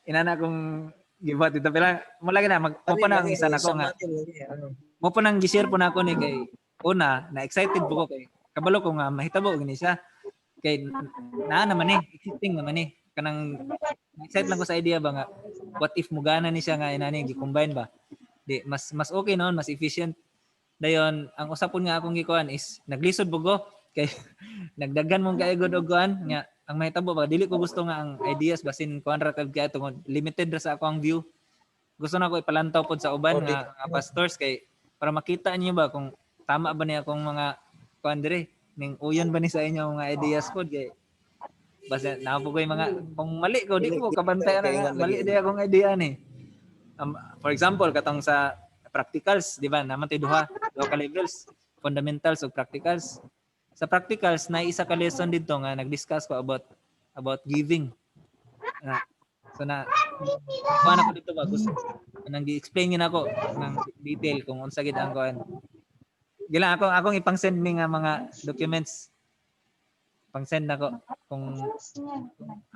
Inana kung gibat dito pala mo lagi na mo pa nang isa nako nga mo pa nang gi-share po nako ni kay una na excited po ko kay kabalo ko nga mahitabo gani siya Kay na naman existing naman kanang excited lang ko sa idea ba nga what if mugana ni siya nga inani gi-combine ba. Di mas okay noon, mas efficient. Dayon ang usapon nga akong gikuan is naglisod bugo kay nagdagan mong kaigod og kuan nga ang mahitabo ba dili ko gusto nga ang ideas basin kuan ra kay tungod limited ra sa ako ang view. Gusto na ko ipalantaw pod sa uban nga pastors kay para makita niyo ba kung tama ba niya akong mga kuan dire ning uyon ba ni sa inyo mga ideas pod kay basta napugoy mga kung mali ko di ko kabantayan nga mali di akong idea ni. For example katong sa practicals, di ba? Naman tayo duha ka levels, fundamentals ug practicals. Sa practicals na isa ka lesson dito nga nag-discuss ko about giving. So na paano ko dito ba gusto nang gi-explain niya ako ng detail kung unsa gid ang kuan. Gila akong ipang-send mi nga mga documents. Pang-send nako kung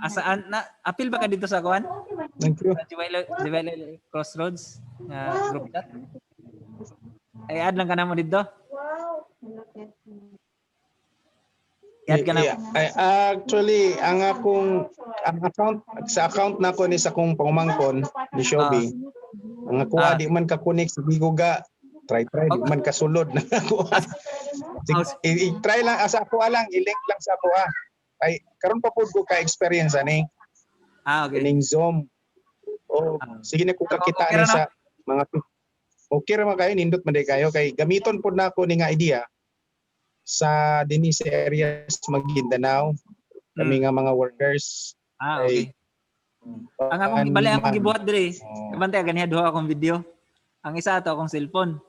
asaan na appeal ba ka dito sa kuan? Thank you. Jiwele Crossroads nga group chat. Ay add lang ka na mo dito. I-add ka na. Actually, ang account nako ni sa kong pangumangkon ni Shobi. Ang ako di man ka connect sa Biguga. Try di man kasulod na ako. I-try lang sa ako lang, i-link lang sa ako ay karon pa pud ko ka experience ani. Okay. Ning Zoom. Sige na ko kakita ni sa mga okay ra man kayo nindot man kayo kay gamiton pud nako ni nga idea sa dinhi sa areas Maguindanao. Kami nga mga workers. Okay. Ang akong bali akong gibuhat dire. Kabantay ganiha duha akong video. Ang isa ato akong cellphone.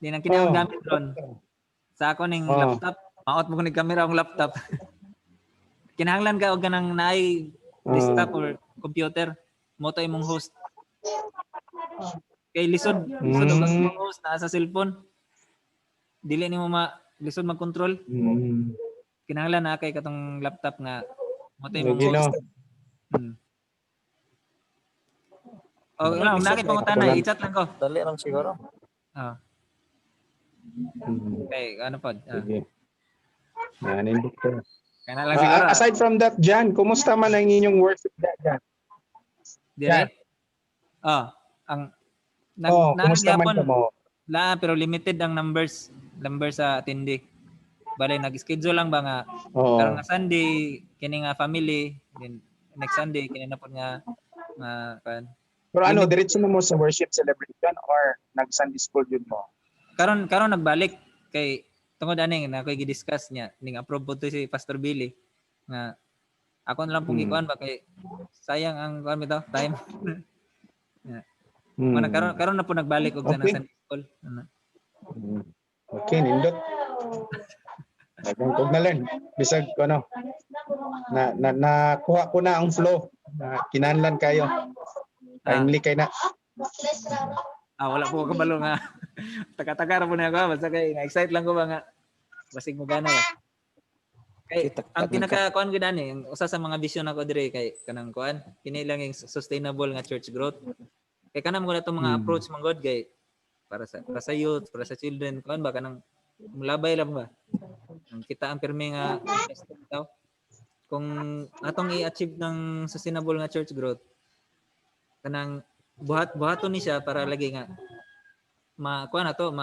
Di nang kinahanglan gamit ron. Sa ako ning laptop, maot mo ko ning camera akong laptop. Kinahanglan ka og ganang naay desktop or computer mo to imong host. Kay lisod og ang host na sa cellphone. Dili nimo lisod mag-control. Kinahanglan na kay katong laptop nga mo to imong host. Nakit pangutana, i-chat lang ko. Dali lang siguro. Okay, ano po? Nindot ko. Kaya na lang siguro. Aside from that, Jan, kumusta man ang inyong worship Jan? Dire? Kumusta man ka mo? Pero limited ang numbers sa attendee. Bale, nag-schedule lang ba nga? Karong nga Sunday, kini nga family, then next Sunday, kini na po nga pero diretso na mo sa worship celebration or nag-Sunday school yun mo? Karon nagbalik kay tungod ani na koy gi-discuss niya ning approve po to si Pastor Billy nga ako na lang pong ikuan ba kay sayang ang kuan bitaw time. Mana karon na po nagbalik og sa Sunday school. Okay, nindot. Kung na-learn bisag nakuha ko na ang flow na kinahanglan kayo. Timely kay na. Wala po ko kabalo nga. Taga-taga po na ako. Basta kay na-excite lang ko ba nga. Basig mo gana ba. Kay, ang kinaka-kuan ko dani, usa sa mga vision ako dire kay kanang kuan, kini lang yung sustainable nga church growth. Kay kanang mo na itong mga approach mga God kay para sa youth, para sa children, kuan ba kanang mulabay lang ba. Kita ang pirmi nga tao. Kung atong i-achieve ng sustainable nga church growth, kanang buhaton ni siya para lagi nga maalagaan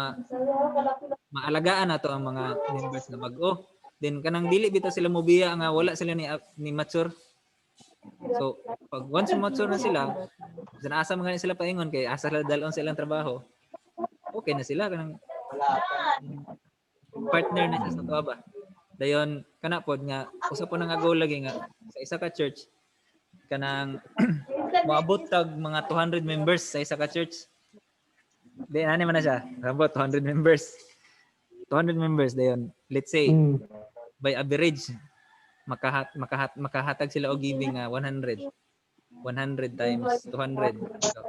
na to ang mga members na bag-o. Then kanang dili bitaw sila mobiya nga wala sila ni mature. So pag once mature na sila, asa mga sila paingon kay asa sila dalon silang trabaho. Okay na sila kanang partner na siya sa tuwa ba. Dayon kana pod nga usa po nang goal lagi nga sa isa ka church kanang moabot tag mga 200 members sa isa ka church. Di ani man na siya. Abot 200 members. 200 members dayon. Let's say by average makahatag sila og giving 100. 100 times 200. So,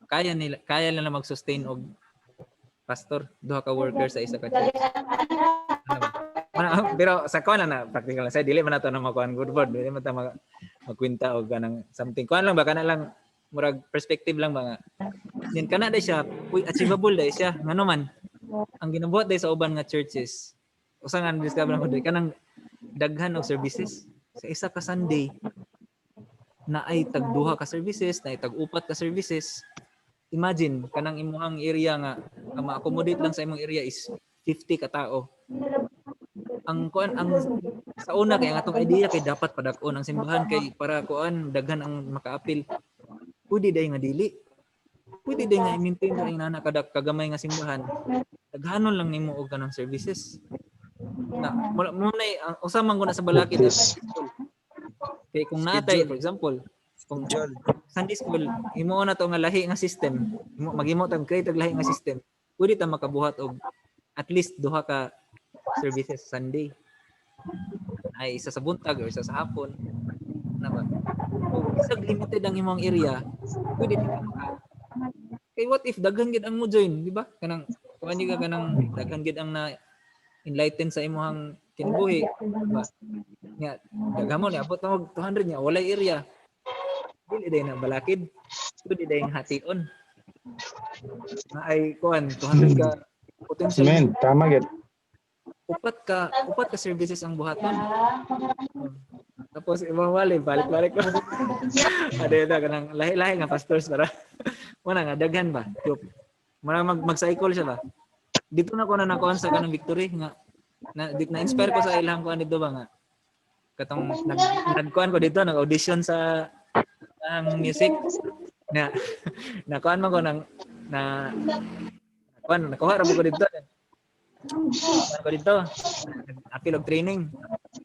kaya nila mag-sustain og pastor, duha ka workers sa isa ka church. Pero sa kuan na practical na say dili man nato na makuan good board, dili man ta magkwenta og kanang something. Kuan lang ba kana lang murag perspective lang ba nga. Din kana day siya, achievable day siya. Ngano man ang ginabuhat day sa uban nga churches. Usa nga discover ko day kanang daghan og services sa isa ka Sunday na ay tagduha ka services, na ay tag-upat ka services. Imagine kanang imong area nga ang ma-accommodate lang sa imong area is 50 ka tao. Ang sa una kay ang atong idea kay dapat padak-on ang simbahan kay para kuan daghan ang makaapil. Pwede day nga dili. Pwede day nga i-maintain ka nana kagamay nga simbahan. Daghanon lang nimo og kanang services. Na mo na ang usa man guna sa balakid kay kung natay for example kung Sunday school imo na to nga lahi nga system maghimo tag create og lahi nga system pwede ta makabuhat og at least duha ka services Sunday ay isa sa buntag o isa sa hapon na ba kung isang limited ang imong area pwede di ka maka kay what if daghan gid ang mo join di ba kanang kuan ka kanang daghan gid ang na enlighten sa imong kinabuhi ba nga daghamo ni abot na 200 nya walay area dili day na balakid dili day hation na ay kuan 200 ka potential Men, tama gid. upat ka services ang buhaton tapos imong wali balik ko ada na kanang lahi-lahi nga pastors para wala nga daghan ba mag-cycle siya ba dito na ko na nakuan sa kanang victory nga na-inspire ko sa ilang kuan dito ba nga katong nagkuan ko dito nag-audition sa ang music na nakuan man ko nang na kuan nakuha ra ko dito apil og training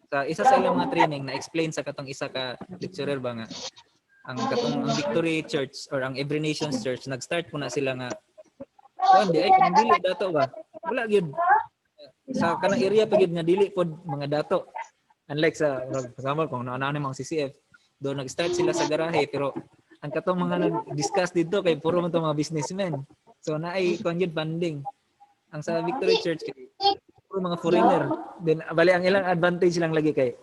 sa isa sa ilang mga training na explain sa katong isa ka lecturer ba nga ang Victory Church or ang Every Nations Church nag-start po na sila nga kuan di ay kung dili dato ba wala gyud sa kanang area pa gyud nga dili pod mga dato unlike sa example kung ano mga CCF do nag-start sila sa garahe pero ang katong mga nag-discuss dito kay puro man mga businessmen so naay kuan gyud funding ang sa Victory Church kay puro mga foreigner then bali ang ilang advantage lang lagi kay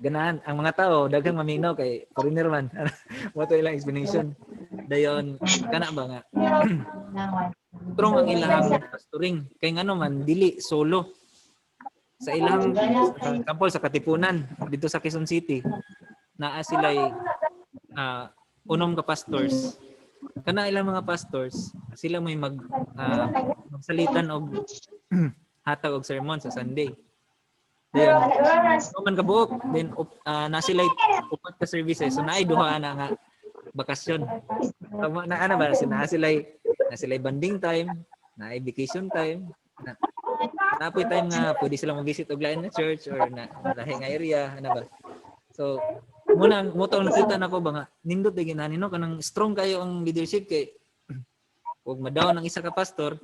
ganahan ang mga tao daghang maminaw kay foreigner man mo to ilang explanation dayon kana ba nga strong ang ilang pastoring kay ngano man dili solo sa ilang example sa Katipunan dito sa Quezon City naa sila'y unom ka pastors kana ilang mga pastors sila may magsalitan og hatag og sermon sa Sunday then man kabuok then na sila upat ka services so naay duha na nga bakasyon na ana ba na sila banding time naay vacation time na po time nga pwede sila mag-visit og lain na church or na lahi nga area ana ba so muna mo taw nakita nako ba nga nindot digin no kanang strong kayo ang leadership kay ug madaw ng isa ka pastor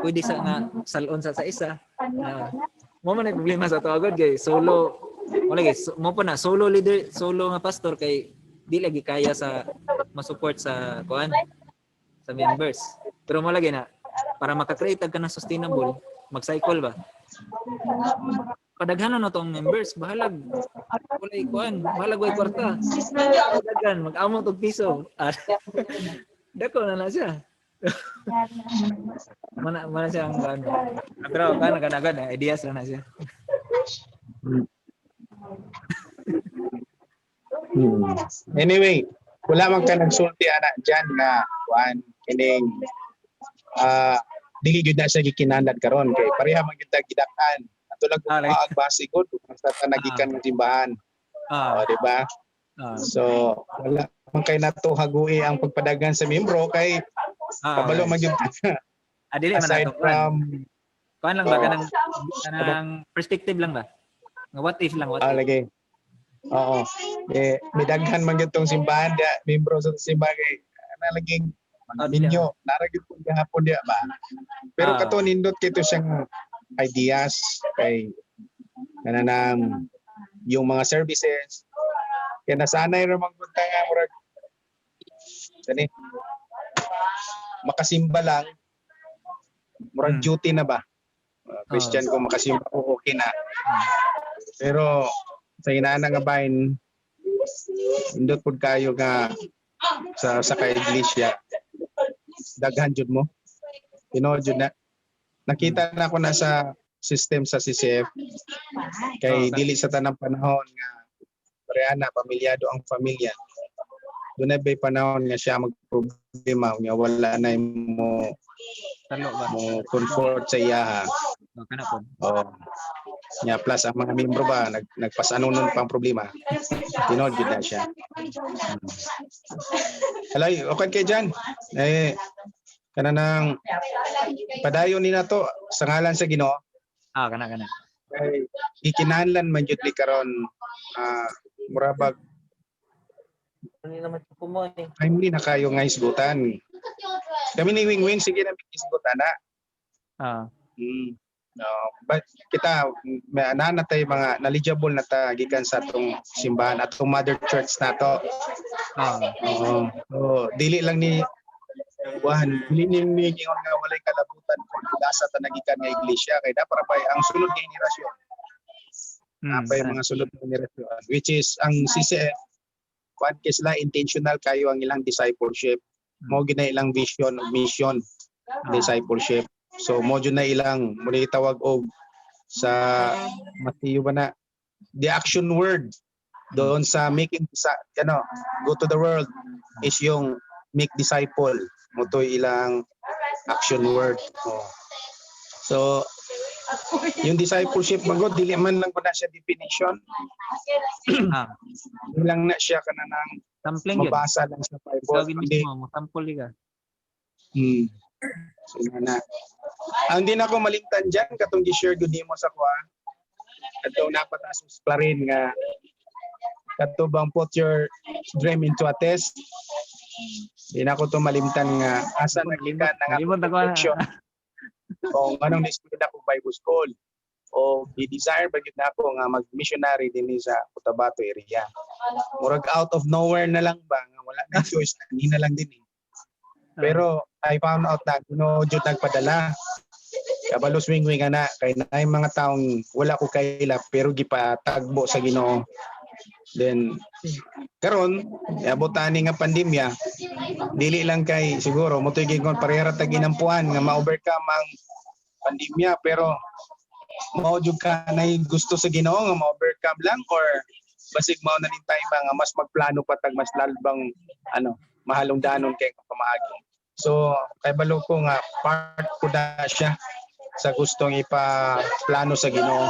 pwede sa nga salon sa isa mo man ay problema sa tawagod kay solo wala guys mo pa na solo leader solo nga pastor kay di lagi kaya sa ma-support sa kuan sa members pero mo lagi na para maka-create ka na sustainable mag-cycle ba kadaghanon na tong members bahalag walay kuan bahalag way kwarta daghan mag-amot og piso dako na siya mana siya ang kuan pero kan ideas na siya Anyway, wala man ka nagsulti ana diyan nga kuan kining dili gyud na siya gikinahanglan karon kay pareha man gyud gidak-an tulad ng agbase ko sa tanagikan ng simbahan. Di ba? So, wala man kay nato hagui ang pagpadagan sa membro kay kabalo man gyud. Dili man nato kuan lang ba kanang perspective lang ba? Nga what if lang what if. Lagi. Oo. May daghan man gyud tong simbahan dia, membro sa simbahan kay laging ninyo naragid pud gahapon dia ba. Pero kato nindot kito siyang ideas kay kanang yung mga services kaya nasanay ra magpunta nga murag kani makasimba lang murag duty na ba Christian ko makasimba ko okay na pero sa inana nga bahin indot pud kayo nga sa kay iglesia daghan jud mo jud na nakita na ko na sa system sa CCF kay dili sa tanang panahon nga pareha na pamilyado ang pamilya. Doon na ba'y panahon nga siya magproblema nga wala na mo Talo ba? mo comfort sa iya. O, kana po. Oh. Nya plus ang mga membro ba nagpasano nun pang problema. Tinod gid na siya. Alay, okay kay Jan. Kanang padayon ni nato sa ngalan sa Ginoo. Kana. Kay gikinahanglan man jud ni karon murabag Ano naman po mo eh. timely na kayo nga isgutan. Kami ni Wing sige na isgutan na. But kita nanatay mga knowledgeable na ta gikan sa atong simbahan at mother church nato. Dili lang ni dili ni ingon nga walay kalabutan kung lasa ta nagikan nga iglesia kay dapat pa ang sunod nga henerasyon. Napay mga sunod nga henerasyon which is ang CCF kuan sila intentional kayo ang ilang discipleship. Mo gina ilang vision ug mission discipleship. So mo na ilang mo tawag og sa Matthew ba na the action word doon sa making go to the world is yung make disciple mo to ilang action word. So yung discipleship magod dili man lang ko na siya definition. Lang na siya kanang sampling yun. mabasa lang sa Bible. Tawagin mismo, sample ka. So na. Ang di na ako malimtan dyan, katong gi-share gud nimo sa kuha. Katong napatas pa rin nga katubang put your dream into a test. Di na ko to malimtan nga asa nagikan nga perfection. Kung anong na-eskwela ko Bible School o i-desire ba yun na ako nga mag-missionary din sa Cotabato area. Murag out of nowhere na lang ba nga wala na choice na lang din Pero I found out na jud nagpadala. Kabalo swing ana kay naay mga taong wala ko kaila pero gipatagbo sa Ginoo. Then karon abot ani nga pandemya dili lang kay siguro mo tuy kon parehara ta ginampuan nga ma-overcome ang pandemya pero mao jud ka nay gusto sa Ginoo nga ma-overcome lang or basig mao na ning time nga mas magplano pa tag mas lalbang mahalong danon kay pamaagi. So kay balo ko nga part ko na siya sa gustong ipa-plano sa Ginoo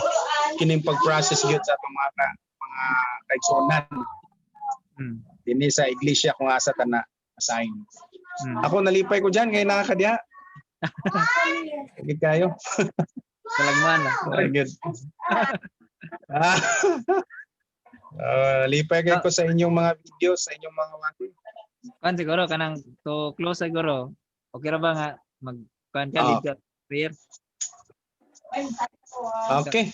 kining pag-process gyud sa atong mga kaigsunan. Dinhi sa iglesia kung asa ta na assign. Ako nalipay ko diyan kay nakakadiha. Gid kayo. Kalagman Good. Lipay kay ko sa inyong mga videos, sa inyong mga waki. Kan siguro kanang to close siguro. Okay ra ba nga mag-kan ka lead ka prayer? Okay.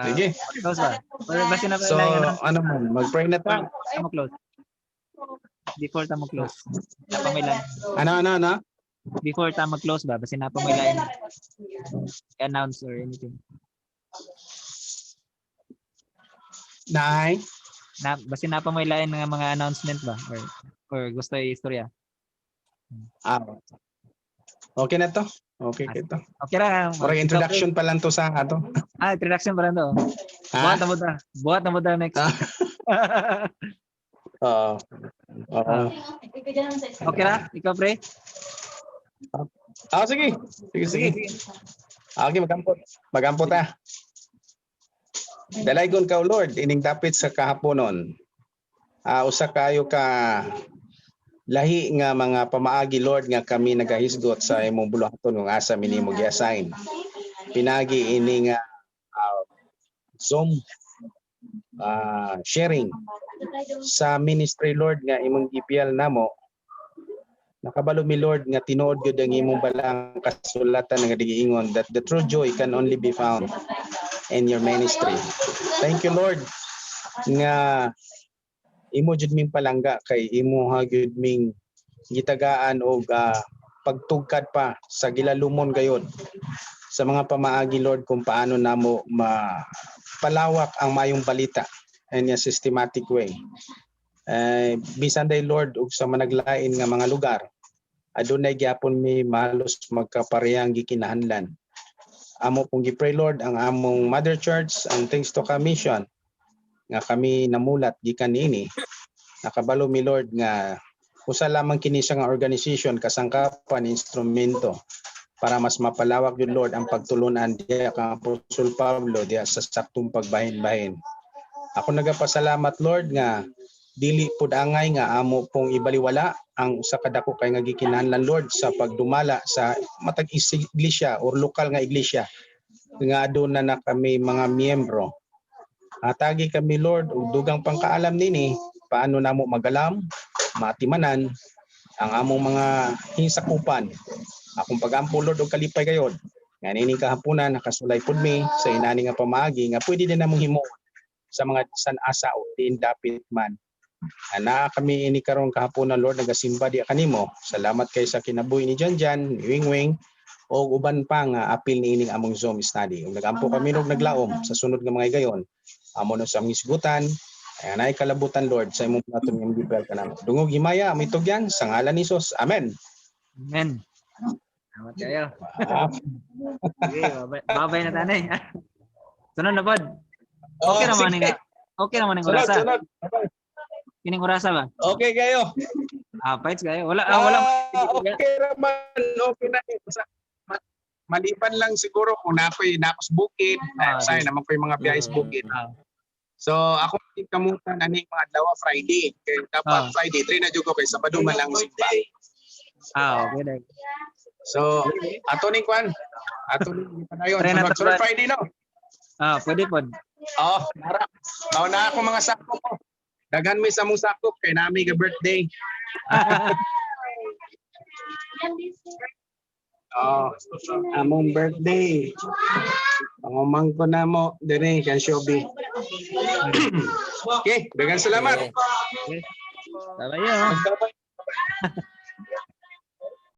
Sige. Close ba? Basta na So, mag-pray na ta. Tama close. Before ta mag-close. Napamilan. Ano? Before ta mag-close ba? Basta napamilan. Announce or anything. Basta napamilan ng mga announcement ba? Or gusto i-istorya? Okay na to. Okay kito. Okay ra. Murag introduction pa lang to sa ato. Introduction pa lang to. Buhat na mo da next. Okay ra? Ikaw pre? Sige. Okay, magampot ta. Dalaygon ka Lord ining dapit sa kahaponon. Usa kayo ka lahi nga mga pamaagi Lord nga kami nagahisgot sa imong buluhaton ng asa minimo gi-assign. Pinagi ini nga Zoom sharing sa ministry Lord nga imong gipial namo. Nakabalo mi Lord nga tinuod gyud ang imong balang kasulatan nga giingon that the true joy can only be found in your ministry. Thank you Lord nga imo jud ming palangga kay imo ha gyud ming gitagaan og pagtugkad pa sa gilalumon gayud sa mga pamaagi Lord kung paano namo mapalawak ang mayong balita in a systematic way. Bisan day Lord ug sa managlain nga mga lugar adunay gyapon mi malos magkaparehang gikinahanglan. amo pong gipray Lord ang among Mother Church and thanks to Commission nga kami namulat gikan niini. Nakabalo mi Lord nga usa lamang kini siya nga organization kasangkapan instrumento para mas mapalawak yun Lord ang pagtulunan diya kang Apostol Pablo diya sa saktong pagbahin-bahin. Ako nagapasalamat Lord nga dili pud angay nga amo pong ibaliwala ang usa ka dako kay nga gikinahanglan Lord sa pagdumala sa matag iglesia or lokal nga iglesia nga aduna na kami mga miyembro. Atagi kami Lord ug dugang pangkaalam nini paano namo magalam, matimanan ang among mga hinsakupan. Akong pagampo Lord og kalipay gayod. Nga nini kahaponan nakasulay pud mi sa inani nga pamaagi nga pwede din namong himuon sa mga sanasa o diin dapit man. Ana kami ini karon kahaponan Lord nagasimba di kanimo. Salamat kay sa kinabuhi ni Janjan, ni Wingwing o uban pa nga apil ni ining among Zoom study. Ug nagampo kami og naglaom sa sunod nga mga gayon. Amo no sa among isgutan, ay anay kalabutan Lord sa imong platon nga gibel kanamo. Dungog himaya amo itugyan sa ngalan ni Jesus. Amen. Amen. Salamat kayo. Okay, babay na tanay. Sunod na pod. Okay naman nga. Okay naman ang orasa. Sunod. Kining orasa ba? Okay kayo. Fights kayo. Wala. Okay naman. Okay na. Maliban lang siguro kung nakoy nakos bukid. Say naman ko yung mga biyahis bukid. So ako kamutan ani mga adlaw Friday. Kay dapat Friday 3 na jud ko kay Sabado man lang simba. Okay na. So ato ning kwan. Ato ning padayon. Sunod Friday no. Pwede pod. Nara. Na ako mga sakop ko. Dagan mi sa mong sakop kay nami ga birthday. Among birthday. Pangumang ko na mo dire kan Shobi. Okay, dagan salamat. Salamat.